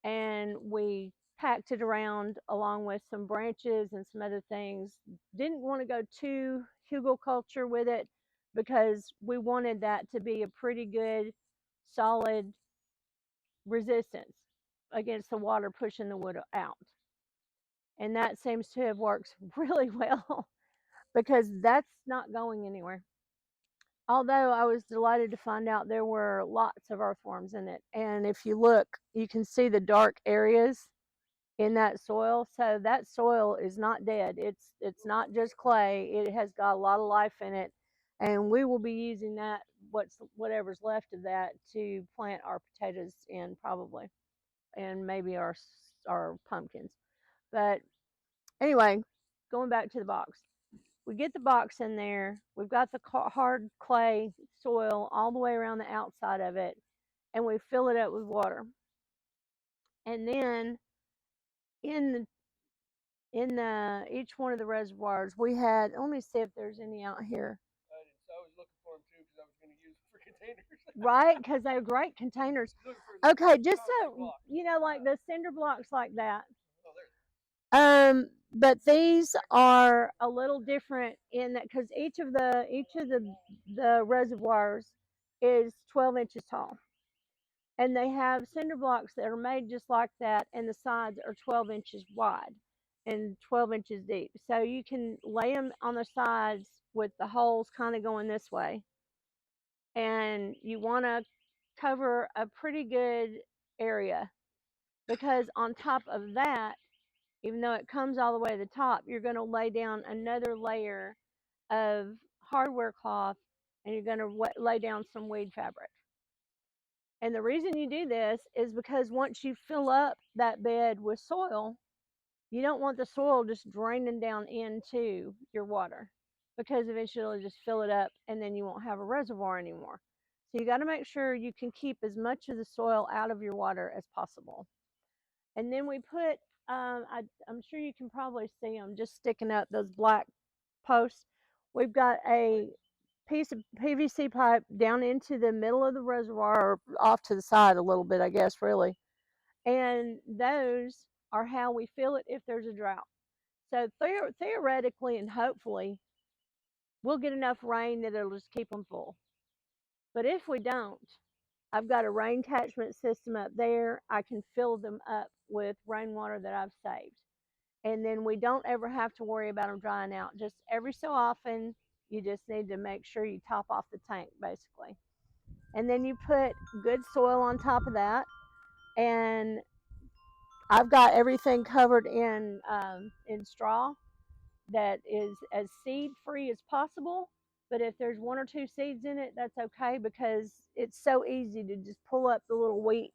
and we packed it around along with some branches and some other things. Didn't want to go too hugelkultur with it because we wanted that to be a pretty good, solid resistance against the water pushing the wood out. And that seems to have worked really well because that's not going anywhere. Although I was delighted to find out there were lots of earthworms in it. And if you look, you can see the dark areas in that soil. So that soil is not dead. It's not just clay. It has got a lot of life in it. And we will be using that, whatever's left of that, to plant our potatoes in probably, and maybe our pumpkins. But anyway, going back to the box. We get the box in there. We've got the hard clay soil all the way around the outside of it, and we fill it up with water. And then in the each one of the reservoirs, we had. Let me see if there's any out here. I was looking for them too because I was going to use them for containers. Right, because they're great containers. Okay, just so you know, like the cinder blocks like that. But these are a little different in that because each of the reservoirs is 12 inches tall, and they have cinder blocks that are made just like that, and the sides are 12 inches wide and 12 inches deep. So you can lay them on the sides with the holes kind of going this way, and you want to cover a pretty good area because on top of that, even though it comes all the way to the top, you're going to lay down another layer of hardware cloth, and you're going to lay down some weed fabric. And the reason you do this is because once you fill up that bed with soil, you don't want the soil just draining down into your water because eventually it'll just fill it up and then you won't have a reservoir anymore. So you got to make sure you can keep as much of the soil out of your water as possible. And then we put, I'm sure you can probably see them just sticking up, those black posts. We've got a piece of PVC pipe down into the middle of the reservoir, or off to the side a little bit, I guess, really. And those are how we fill it if there's a drought. So theoretically and hopefully, we'll get enough rain that it'll just keep them full. But if we don't, I've got a rain catchment system up there. I can fill them up with rainwater that I've saved. And then we don't ever have to worry about them drying out. Just every so often, you just need to make sure you top off the tank, basically. And then you put good soil on top of that. And I've got everything covered in straw that is as seed free as possible. But if there's one or two seeds in it, that's okay because it's so easy to just pull up the little wheat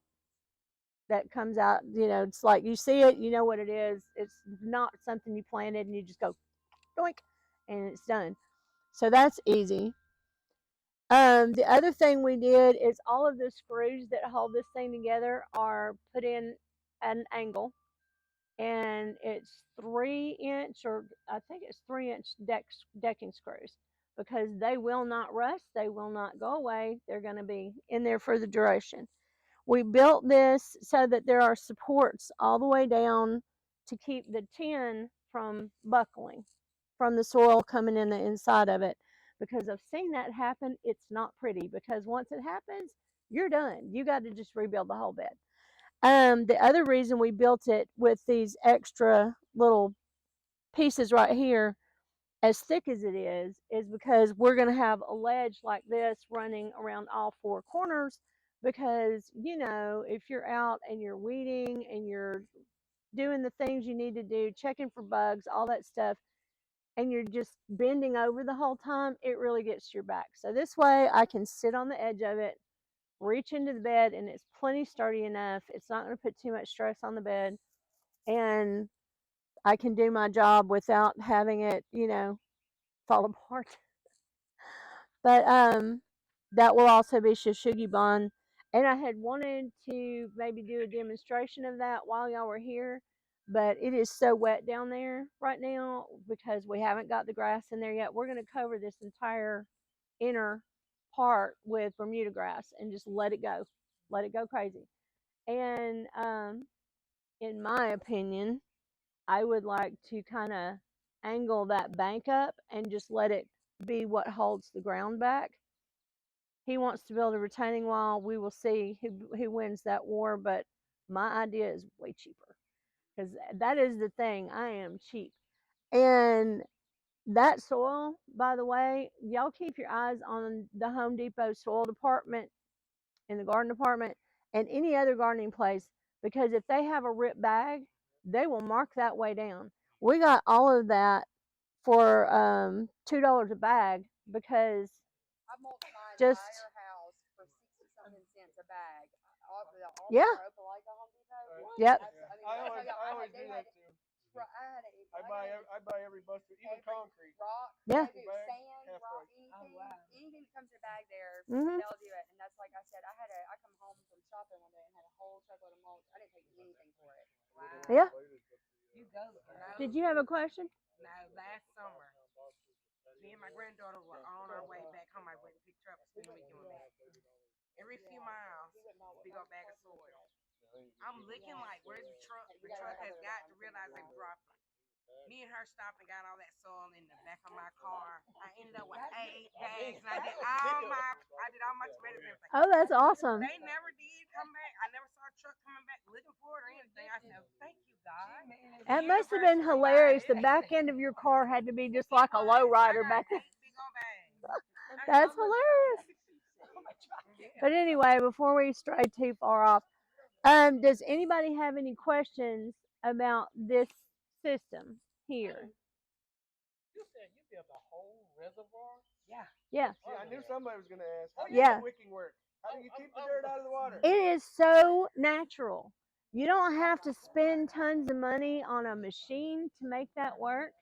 that comes out. You know, it's like you see it, you know what it is. It's not something you planted and you just go doink and it's done. So that's easy. The other thing we did is all of the screws that hold this thing together are put in at an angle, and it's 3 inch, or I think it's 3 inch decking screws because they will not rust, they will not go away, they're going to be in there for the duration. We built this so that there are supports all the way down to keep the tin from buckling from the soil coming in the inside of it, because I've seen that happen. It's not pretty because once it happens, you're done. You got to just rebuild the whole bed. The other reason we built it with these extra little pieces right here, as thick as it is because we're going to have a ledge like this running around all four corners. Because, you know, if you're out and you're weeding and you're doing the things you need to do, checking for bugs, all that stuff, and you're just bending over the whole time, it really gets to your back. So this way I can sit on the edge of it, reach into the bed, and it's plenty sturdy enough. It's not going to put too much stress on the bed. And I can do my job without having it, you know, fall apart. But that will also be Shishugibon. And I had wanted to maybe do a demonstration of that while y'all were here, but it is so wet down there right now because we haven't got the grass in there yet. We're going to cover this entire inner part with Bermuda grass and just let it go crazy. And in my opinion, I would like to kind of angle that bank up and just let it be what holds the ground back. He wants to build a retaining wall. We will see who wins that war, but my idea is way cheaper because that is the thing. I am cheap. And that soil, by the way, y'all keep your eyes on the Home Depot soil department in the garden department and any other gardening place because if they have a ripped bag, they will mark that way down. We got all of that for $2 a bag because I mulched my just entire house for 60-something cents a bag. All yeah. Opelika Home Depot. Yep. I always do that too. I buy every buster, even concrete. Rock, yeah. sand, rock, anything, anything that comes in a bag there, they'll do it. And that's like I said, I come home from shopping one day and had a whole truckload of mulch. I didn't take anything for it. Wow. Yeah. You go. Did you have a question? No, last summer, me and my granddaughter were on our way back home. I went and picked her up, spent the weekend with me. Every few miles, big old bag of soil. I'm looking like, where's the truck? The truck has got to realize they've dropped it. Me and her stopped and got all that soil in the back of my car. I ended up with 8 bags, and I did all my tomatoes and everything. Oh, that's awesome. They never did come back. I never saw a truck coming back looking for it or anything. I said, thank you, God. That must have been hilarious. The back end of your car had to be just like a low rider back there. That's hilarious. But anyway, before we stray too far off, does anybody have any questions about this system here? You said you built a whole reservoir? Yeah. Yeah. See, I knew somebody was going to ask. How Yeah. does wicking work? How do you keep the dirt out of the water? It is so natural. You don't have to spend tons of money on a machine to make that work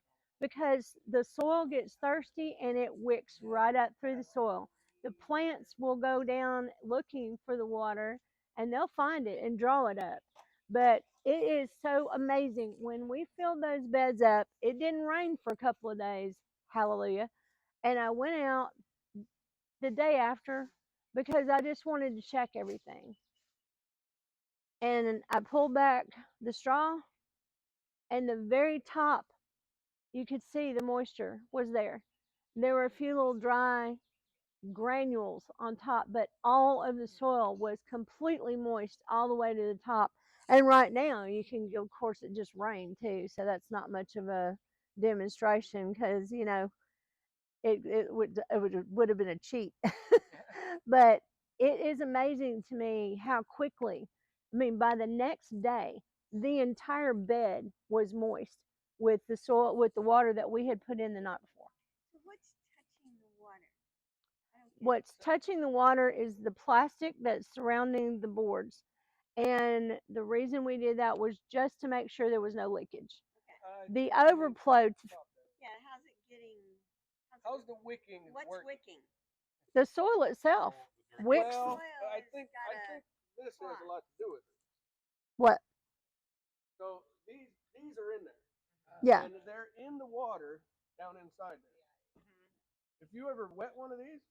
because the soil gets thirsty and it wicks right up through the soil. The plants will go down looking for the water and they'll find it and draw it up. But it is so amazing. When we filled those beds up, it didn't rain for a couple of days. Hallelujah. And I went out the day after because I just wanted to check everything. And I pulled back the straw, and the very top, you could see the moisture was there. There were a few little dry granules on top, but all of the soil was completely moist all the way to the top. And right now, you can, of course, it just rained too, so that's not much of a demonstration because, you know, it would have been a cheat. But it is amazing to me how quickly, I mean, by the next day, the entire bed was moist with the soil, with the water that we had put in the night before. So what's touching the water? What's touching the water is the plastic that's surrounding the boards. And the reason we did that was just to make sure there was no leakage. The overflow. Yeah, how's it getting? How's the wicking What's work? wicking? The soil itself wicks. Well, I think this has a lot to do with it. What? So these are in there. Yeah. And they're in the water down inside there. If you ever wet one of these,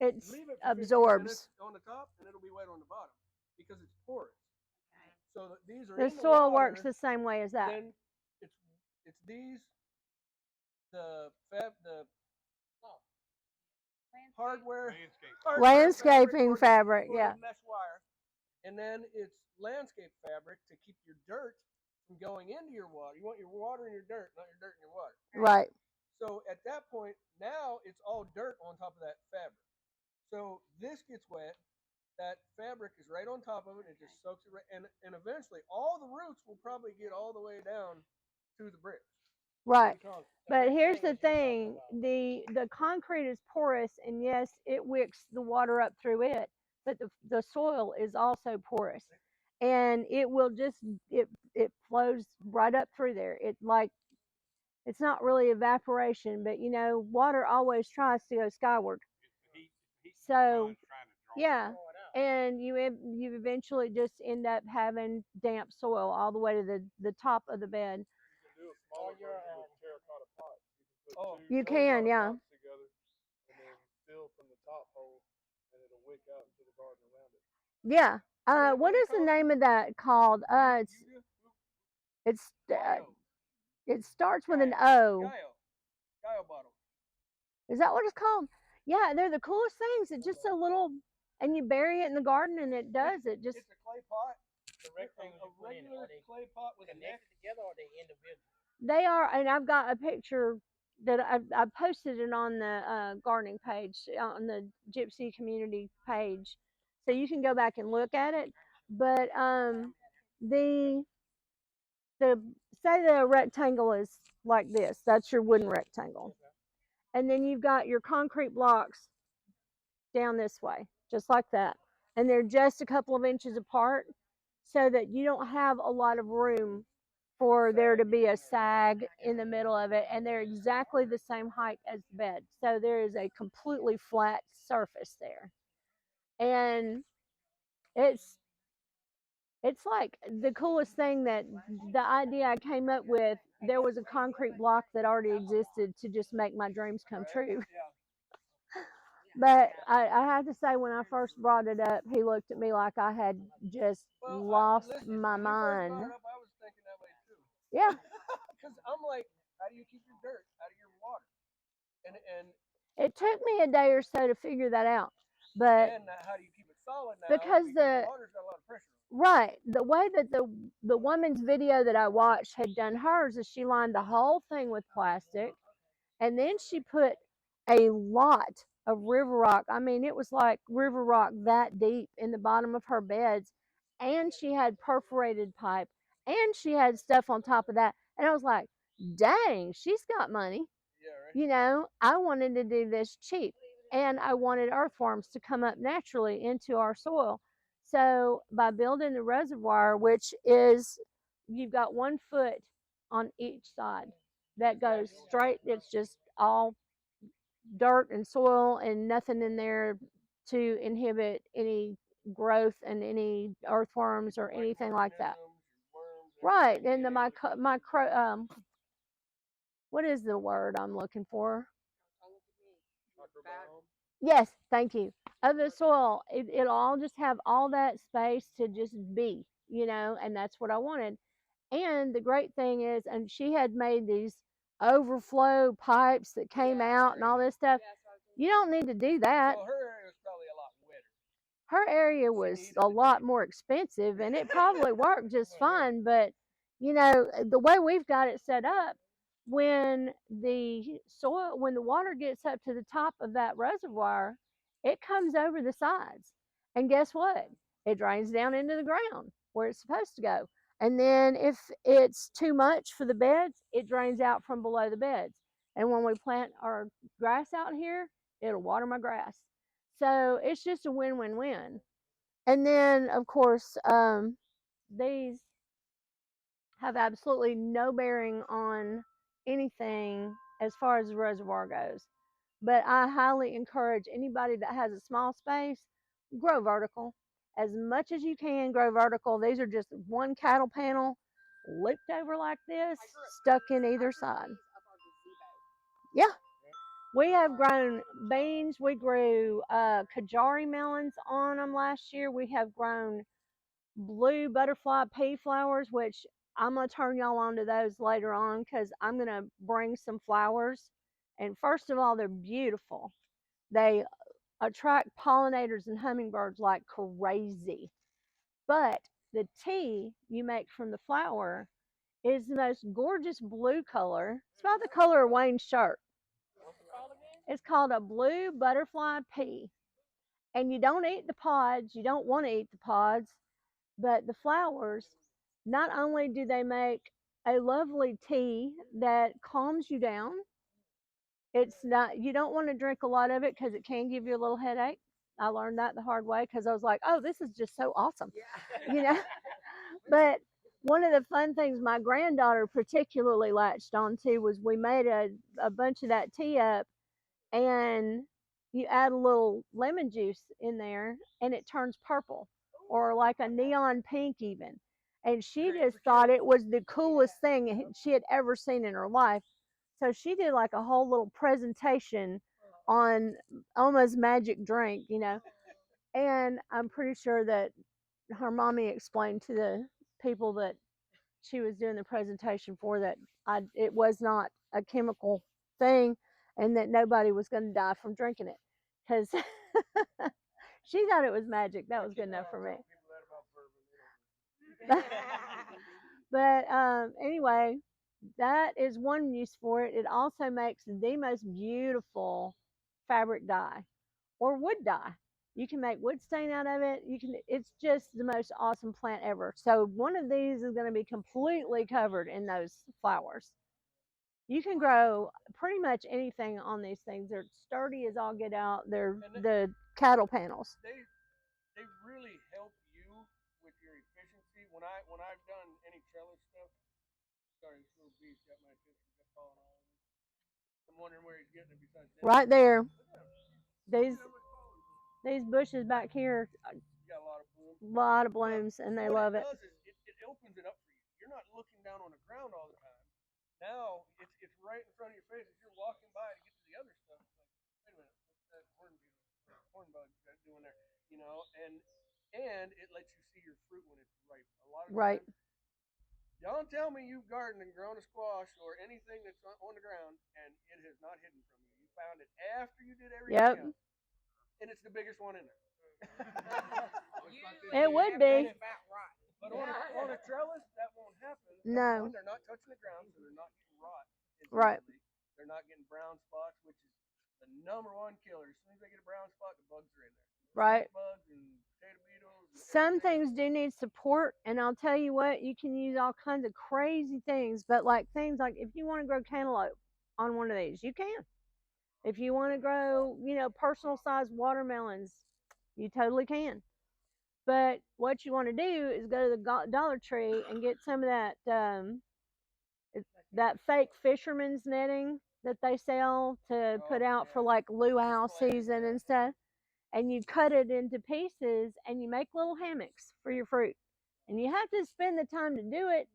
it leave it for 15 absorbs minutes on the top, and it'll be wet on the bottom because it's porous. Okay. So these are the in the soil water, works the same way as that. Then it's these the hardware landscaping fabric, yeah. Mesh wire, and then it's landscape fabric to keep your dirt from going into your water. You want your water in your dirt, not your dirt in your water. Right. So at that point, now it's all dirt on top of that fabric. So this gets wet. That fabric is right on top of it. It just soaks it right, and eventually all the roots will probably get all the way down to the bricks. Right. But here's the thing, the concrete is porous, and yes, it wicks the water up through it, but the soil is also porous. and it will just it flows right up through there. It's not really evaporation, but you know, water always tries to go skyward. So yeah, and you eventually just end up having damp soil all the way to the top of the bed. You can do a smaller version with terracotta pots. You can put You two can, terracotta yeah. pots together and then fill from the top hole, and it'll wick out into the garden around it. Yeah. What is the name of that called? It's it starts with an O. Guile bottle. Is that what it's called? Yeah, they're the coolest things. It's just a little, and you bury it in the garden, and it does. It just. It's a clay pot. The regular clay pot with a neck. Together, or are they individual? They are, and I've got a picture that I posted it on the gardening page on the Gypsy community page, so you can go back and look at it. But the the say the rectangle is like this. That's your wooden rectangle, and then you've got your concrete blocks down this way, just like that, and they're just a couple of inches apart, so that you don't have a lot of room for there to be a sag in the middle of it, and they're exactly the same height as the bed. So there is a completely flat surface there. And it's it's like the coolest thing that the idea I came up with, there was a concrete block that already existed to just make my dreams come true. But I have to say, when I first brought it up, he looked at me like I had just lost my mind. I was thinking that way too. Yeah. Because I'm like, how do you keep your dirt out of your water? And it took me a day or so to figure that out. But how do you keep it solid now? Because the water's got a lot of pressure. Right, the way that the woman's video that I watched had done hers is she lined the whole thing with plastic, and then she put a lot of river rock. I mean, it was like river rock that deep in the bottom of her beds, and she had perforated pipe, and she had stuff on top of that. And I was like, dang, she's got money. Yeah, right. You know, I wanted to do this cheap, and I wanted earthworms to come up naturally into our soil. So by building the reservoir, which is you've got 1 foot on each side that goes straight, it's just all dirt and soil and nothing in there to inhibit any growth and any earthworms or anything like that. Right, and the micro what is the word I'm looking for? Yes, thank you. Of the soil, it'll all just have all that space to just be, you know, and that's what I wanted. And the great thing is, and she had made these overflow pipes that came out and all this stuff. You don't need to do that. So her area was probably a lot wetter. Her area was a lot more expensive, and it probably worked just fine. But you know, the way we've got it set up, when when the water gets up to the top of that reservoir, it comes over the sides, and guess what? It drains down into the ground where it's supposed to go. And then if it's too much for the beds, it drains out from below the beds. And when we plant our grass out here, it'll water my grass. So it's just a win-win-win. And then, of course, these have absolutely no bearing on anything as far as the reservoir goes. But I highly encourage anybody that has a small space, grow vertical. As much as you can, grow vertical. These are just one cattle panel looped over like this, stuck in either side. Yeah. We have grown beans. We grew Kajari melons on them last year. We have grown blue butterfly pea flowers, which I'm going to turn y'all on to those later on because I'm going to bring some flowers. And first of all, they're beautiful. They attract pollinators and hummingbirds like crazy. But the tea you make from the flower is the most gorgeous blue color. It's about the color of Wayne's shirt. It's called a blue butterfly pea. And you don't eat the pods. You don't want to eat the pods. But the flowers, not only do they make a lovely tea that calms you down, it's not, you don't want to drink a lot of it because it can give you a little headache. I learned that the hard way because I was like, oh, this is just so awesome, you know. But one of the fun things my granddaughter particularly latched onto was we made a bunch of that tea up, and you add a little lemon juice in there and it turns purple or like a neon pink even. And she just thought it was the coolest thing she had ever seen in her life. So she did like a whole little presentation on Oma's magic drink, you know. And I'm pretty sure that her mommy explained to the people that she was doing the presentation for that it was not a chemical thing and that nobody was going to die from drinking it because she thought it was magic. That was good enough for me. But anyway, that is one use for it. It also makes the most beautiful fabric dye or wood dye. You can make wood stain out of it. It's just the most awesome plant ever. So one of these is going to be completely covered in those flowers. You can grow pretty much anything on these things. They're sturdy as all get out. They're the cattle panels. They really help you with your efficiency. When I've done any trellis stuff, sorry, this little beast got my attention. Just falling all over. I'm wondering where he's getting it besides that. Right there. These bushes back here got a lot of blooms, and they love it. What it does is it opens it up for you. You're not looking down on the ground all the time. Now it's right in front of your face as you're walking by to get to the other stuff. It's like, wait a minute, what's that horn bug doing there? You know, and it lets you see your fruit when it's ripe. A lot of times, don't tell me you've gardened and grown a squash or anything that's on the ground and it has not hidden from you. You found it after you did everything else, and it's the biggest one in there. It would be. But on a trellis, that won't happen. No. They're not touching the ground, so they're not getting rot. Right. They're not getting brown spots, which is the number one killer. As soon as they get a brown spot, the bugs are in there. Right. Bugs and potato beetles. Some things do need support, and I'll tell you what, you can use all kinds of crazy things, but like things like if you want to grow cantaloupe on one of these, you can. If you want to grow, personal sized watermelons, you totally can. But what you want to do is go to the Dollar Tree and get some of that fake fisherman's netting that they sell to put out for like luau season and stuff. And you cut it into pieces and you make little hammocks for your fruit. And you have to spend the time to do it,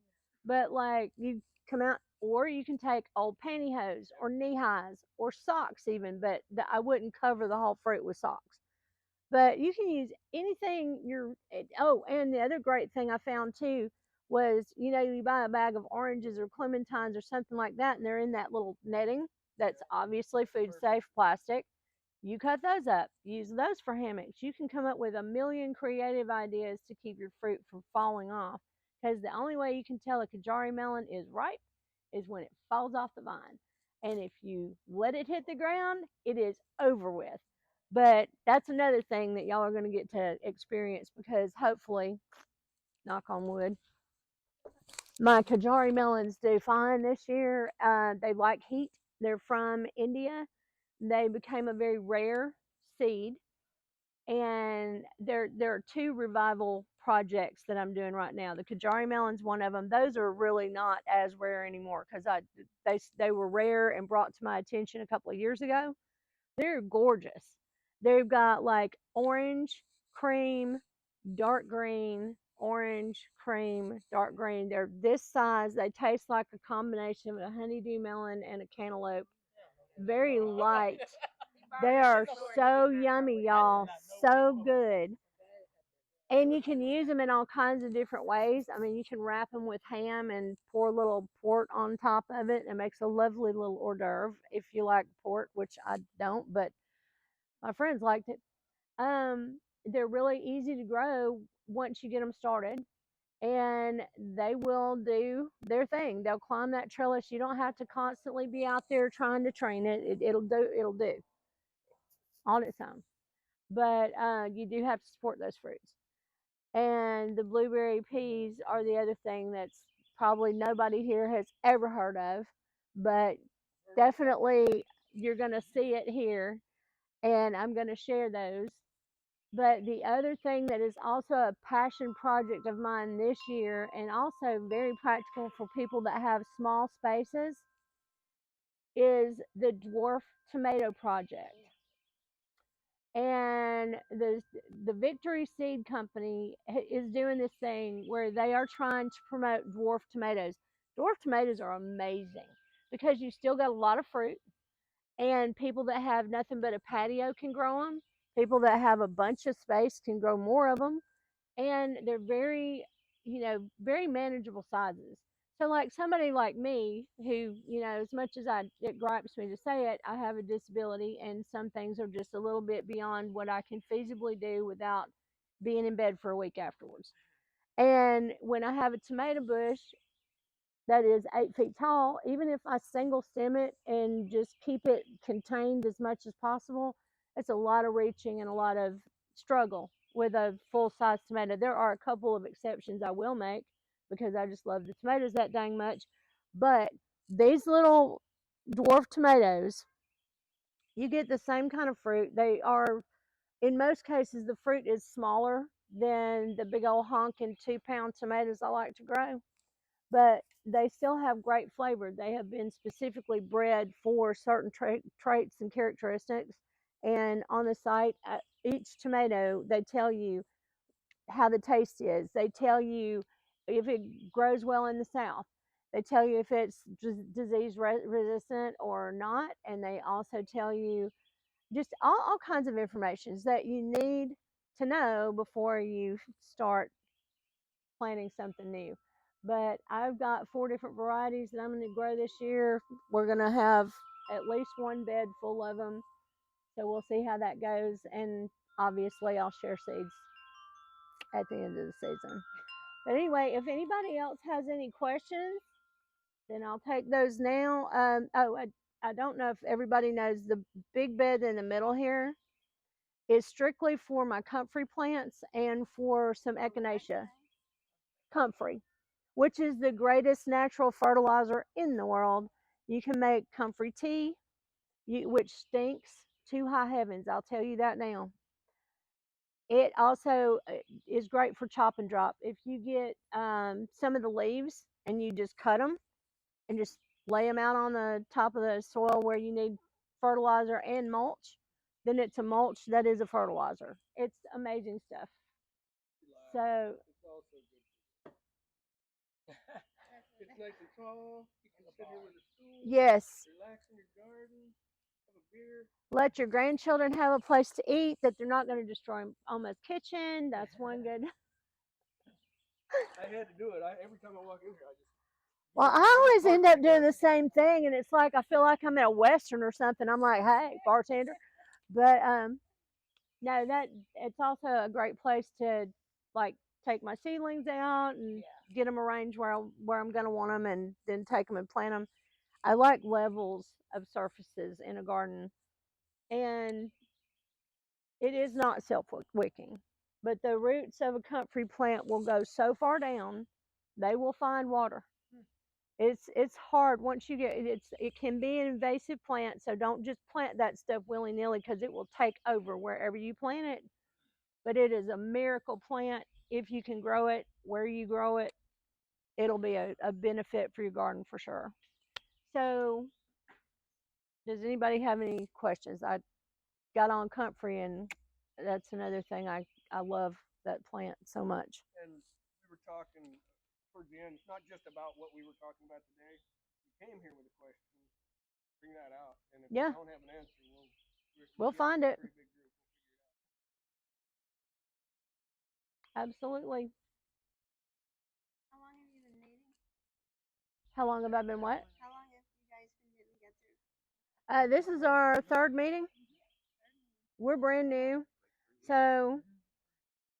but like you come out, or you can take old pantyhose or knee highs or socks even, but I wouldn't cover the whole fruit with socks. But you can use anything and the other great thing I found too was, you buy a bag of oranges or clementines or something like that, and they're in that little netting that's obviously food safe plastic. You cut those up, use those for hammocks. You can come up with a million creative ideas to keep your fruit from falling off. Because the only way you can tell a Kajari melon is ripe is when it falls off the vine. And if you let it hit the ground, it is over with. But that's another thing that y'all are going to get to experience because hopefully, knock on wood, my Kajari melons do fine this year. They like heat. They're from India. They became a very rare seed, and there are two revival projects that I'm doing right now. The Kajari melon's one of them. Those are really not as rare anymore because they were rare and brought to my attention a couple of years ago. They're gorgeous. They've got like orange, cream, dark green, orange, cream, dark green. They're this size. They taste like a combination of a honeydew melon and a cantaloupe. Very light. They are so yummy, y'all. So good. And you can use them in all kinds of different ways. I mean, you can wrap them with ham and pour a little port on top of it. It makes a lovely little hors d'oeuvre if you like port, which I don't, but my friends liked it. They're really easy to grow once you get them started, and they will do their thing. They'll climb that trellis. You don't have to constantly be out there trying to train it. It'll do on its own. But you do have to support those fruits. And the blueberry peas are the other thing that's probably nobody here has ever heard of, but definitely you're going to see it here, and I'm going to share those. But the other thing that is also a passion project of mine this year, and also very practical for people that have small spaces, is the dwarf tomato project. And the Victory Seed Company is doing this thing where they are trying to promote dwarf tomatoes. Dwarf tomatoes are amazing because you still got a lot of fruit, and people that have nothing but a patio can grow them. People that have a bunch of space can grow more of them, and they're very, very manageable sizes. So like somebody like me who, as much as it gripes me to say it, I have a disability and some things are just a little bit beyond what I can feasibly do without being in bed for a week afterwards. And when I have a tomato bush that is 8 feet tall, even if I single stem it and just keep it contained as much as possible, it's a lot of reaching and a lot of struggle with a full size tomato. There are a couple of exceptions I will make because I just love the tomatoes that dang much. But these little dwarf tomatoes, you get the same kind of fruit. They are, in most cases, the fruit is smaller than the big old honking 2 pound tomatoes I like to grow, but they still have great flavor. They have been specifically bred for certain traits and characteristics. And on the site, each tomato, they tell you how the taste is. They tell you if it grows well in the South. They tell you if it's disease resistant or not. And they also tell you just all kinds of information that you need to know before you start planting something new. But I've got 4 different varieties that I'm going to grow this year. We're going to have at least one bed full of them. So we'll see how that goes. And obviously, I'll share seeds at the end of the season. But anyway, if anybody else has any questions, then I'll take those now. I don't know if everybody knows the big bed in the middle here is strictly for my comfrey plants and for some echinacea. Comfrey, which is the greatest natural fertilizer in the world. You can make comfrey tea, which stinks to high heavens. I'll tell you that now. It also is great for chop and drop. If you get some of the leaves and you just cut them and just lay them out on the top of the soil where you need fertilizer and mulch, then it's a mulch that is a fertilizer. It's amazing stuff. So it's nice and tall. You can sit here with a stool. yes. Relax in your garden. Have a beer. Let your grandchildren have a place to eat that they're not going to destroy Alma's kitchen. That's one good. I had to do it. Every time I walk in here, I just. Well, I always end up doing the same thing, and it's like I feel like I'm at a Western or something. I'm like, hey, bartender. But no, that it's also a great place to like take my seedlings out and get them arranged where I'm going to want them, and then take them and plant them. I like levels of surfaces in a garden, and it is not self-wicking, but the roots of a comfrey plant will go so far down, they will find water. It's hard once you get it can be an invasive plant, so don't just plant that stuff willy-nilly because it will take over wherever you plant it. But it is a miracle plant if you can grow it where you grow it. It'll be a benefit for your garden for sure. So does anybody have any questions? I got on comfrey, and that's another thing I love that plant so much. And we were talking towards the end, not just about what we were talking about today. You came here with a question, bring that out, and if you don't have an answer, we'll find it. Absolutely. How long have you been meeting? How long have I been what? How long have you guys been getting together? This is our 3rd meeting. We're brand new. So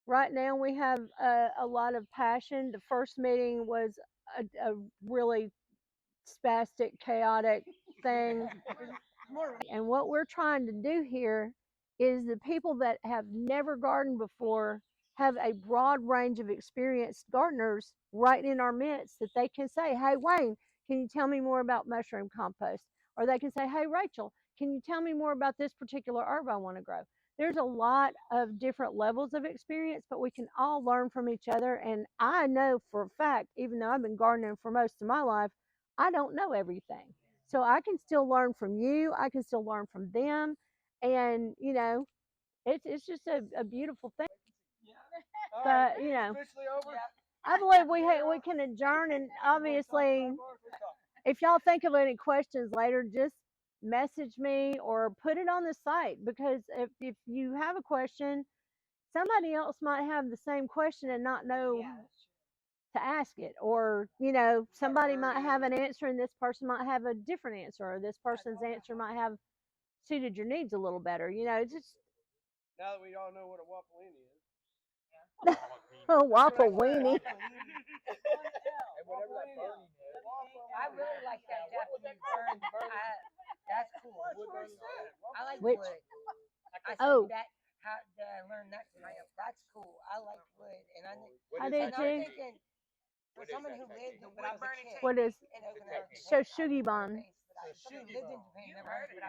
right now we have a lot of passion. The first meeting was a really spastic, chaotic thing. And what we're trying to do here is the people that have never gardened before have a broad range of experienced gardeners right in our midst that they can say, hey, Wayne, can you tell me more about mushroom compost? Or they can say, hey, Rachel, can you tell me more about this particular herb I want to grow? there's a lot of different levels of experience, but we can all learn from each other. And I know for a fact, even though I've been gardening for most of my life, I don't know everything. So I can still learn from you. I can still learn from them. And, it's just a beautiful thing. But, I believe we can adjourn. And obviously, if y'all think of any questions later, just message me or put it on the site, because if you have a question, somebody else might have the same question and not know to ask it, or somebody might have an answer and this person might have a different answer, or this person's answer might have suited your needs a little better. It's just Now that we all know what a waffleini is. a waffle weenie. I really like that Japanese burn. That's cool. I like Which? wood. I Oh. that how did I learn that tonight? That's cool. I like wood, and I did and I'm too. thinking for someone who lived when I was a kid What is in Okinawa, Shoshugiban? who lived in Japan, never heard of it.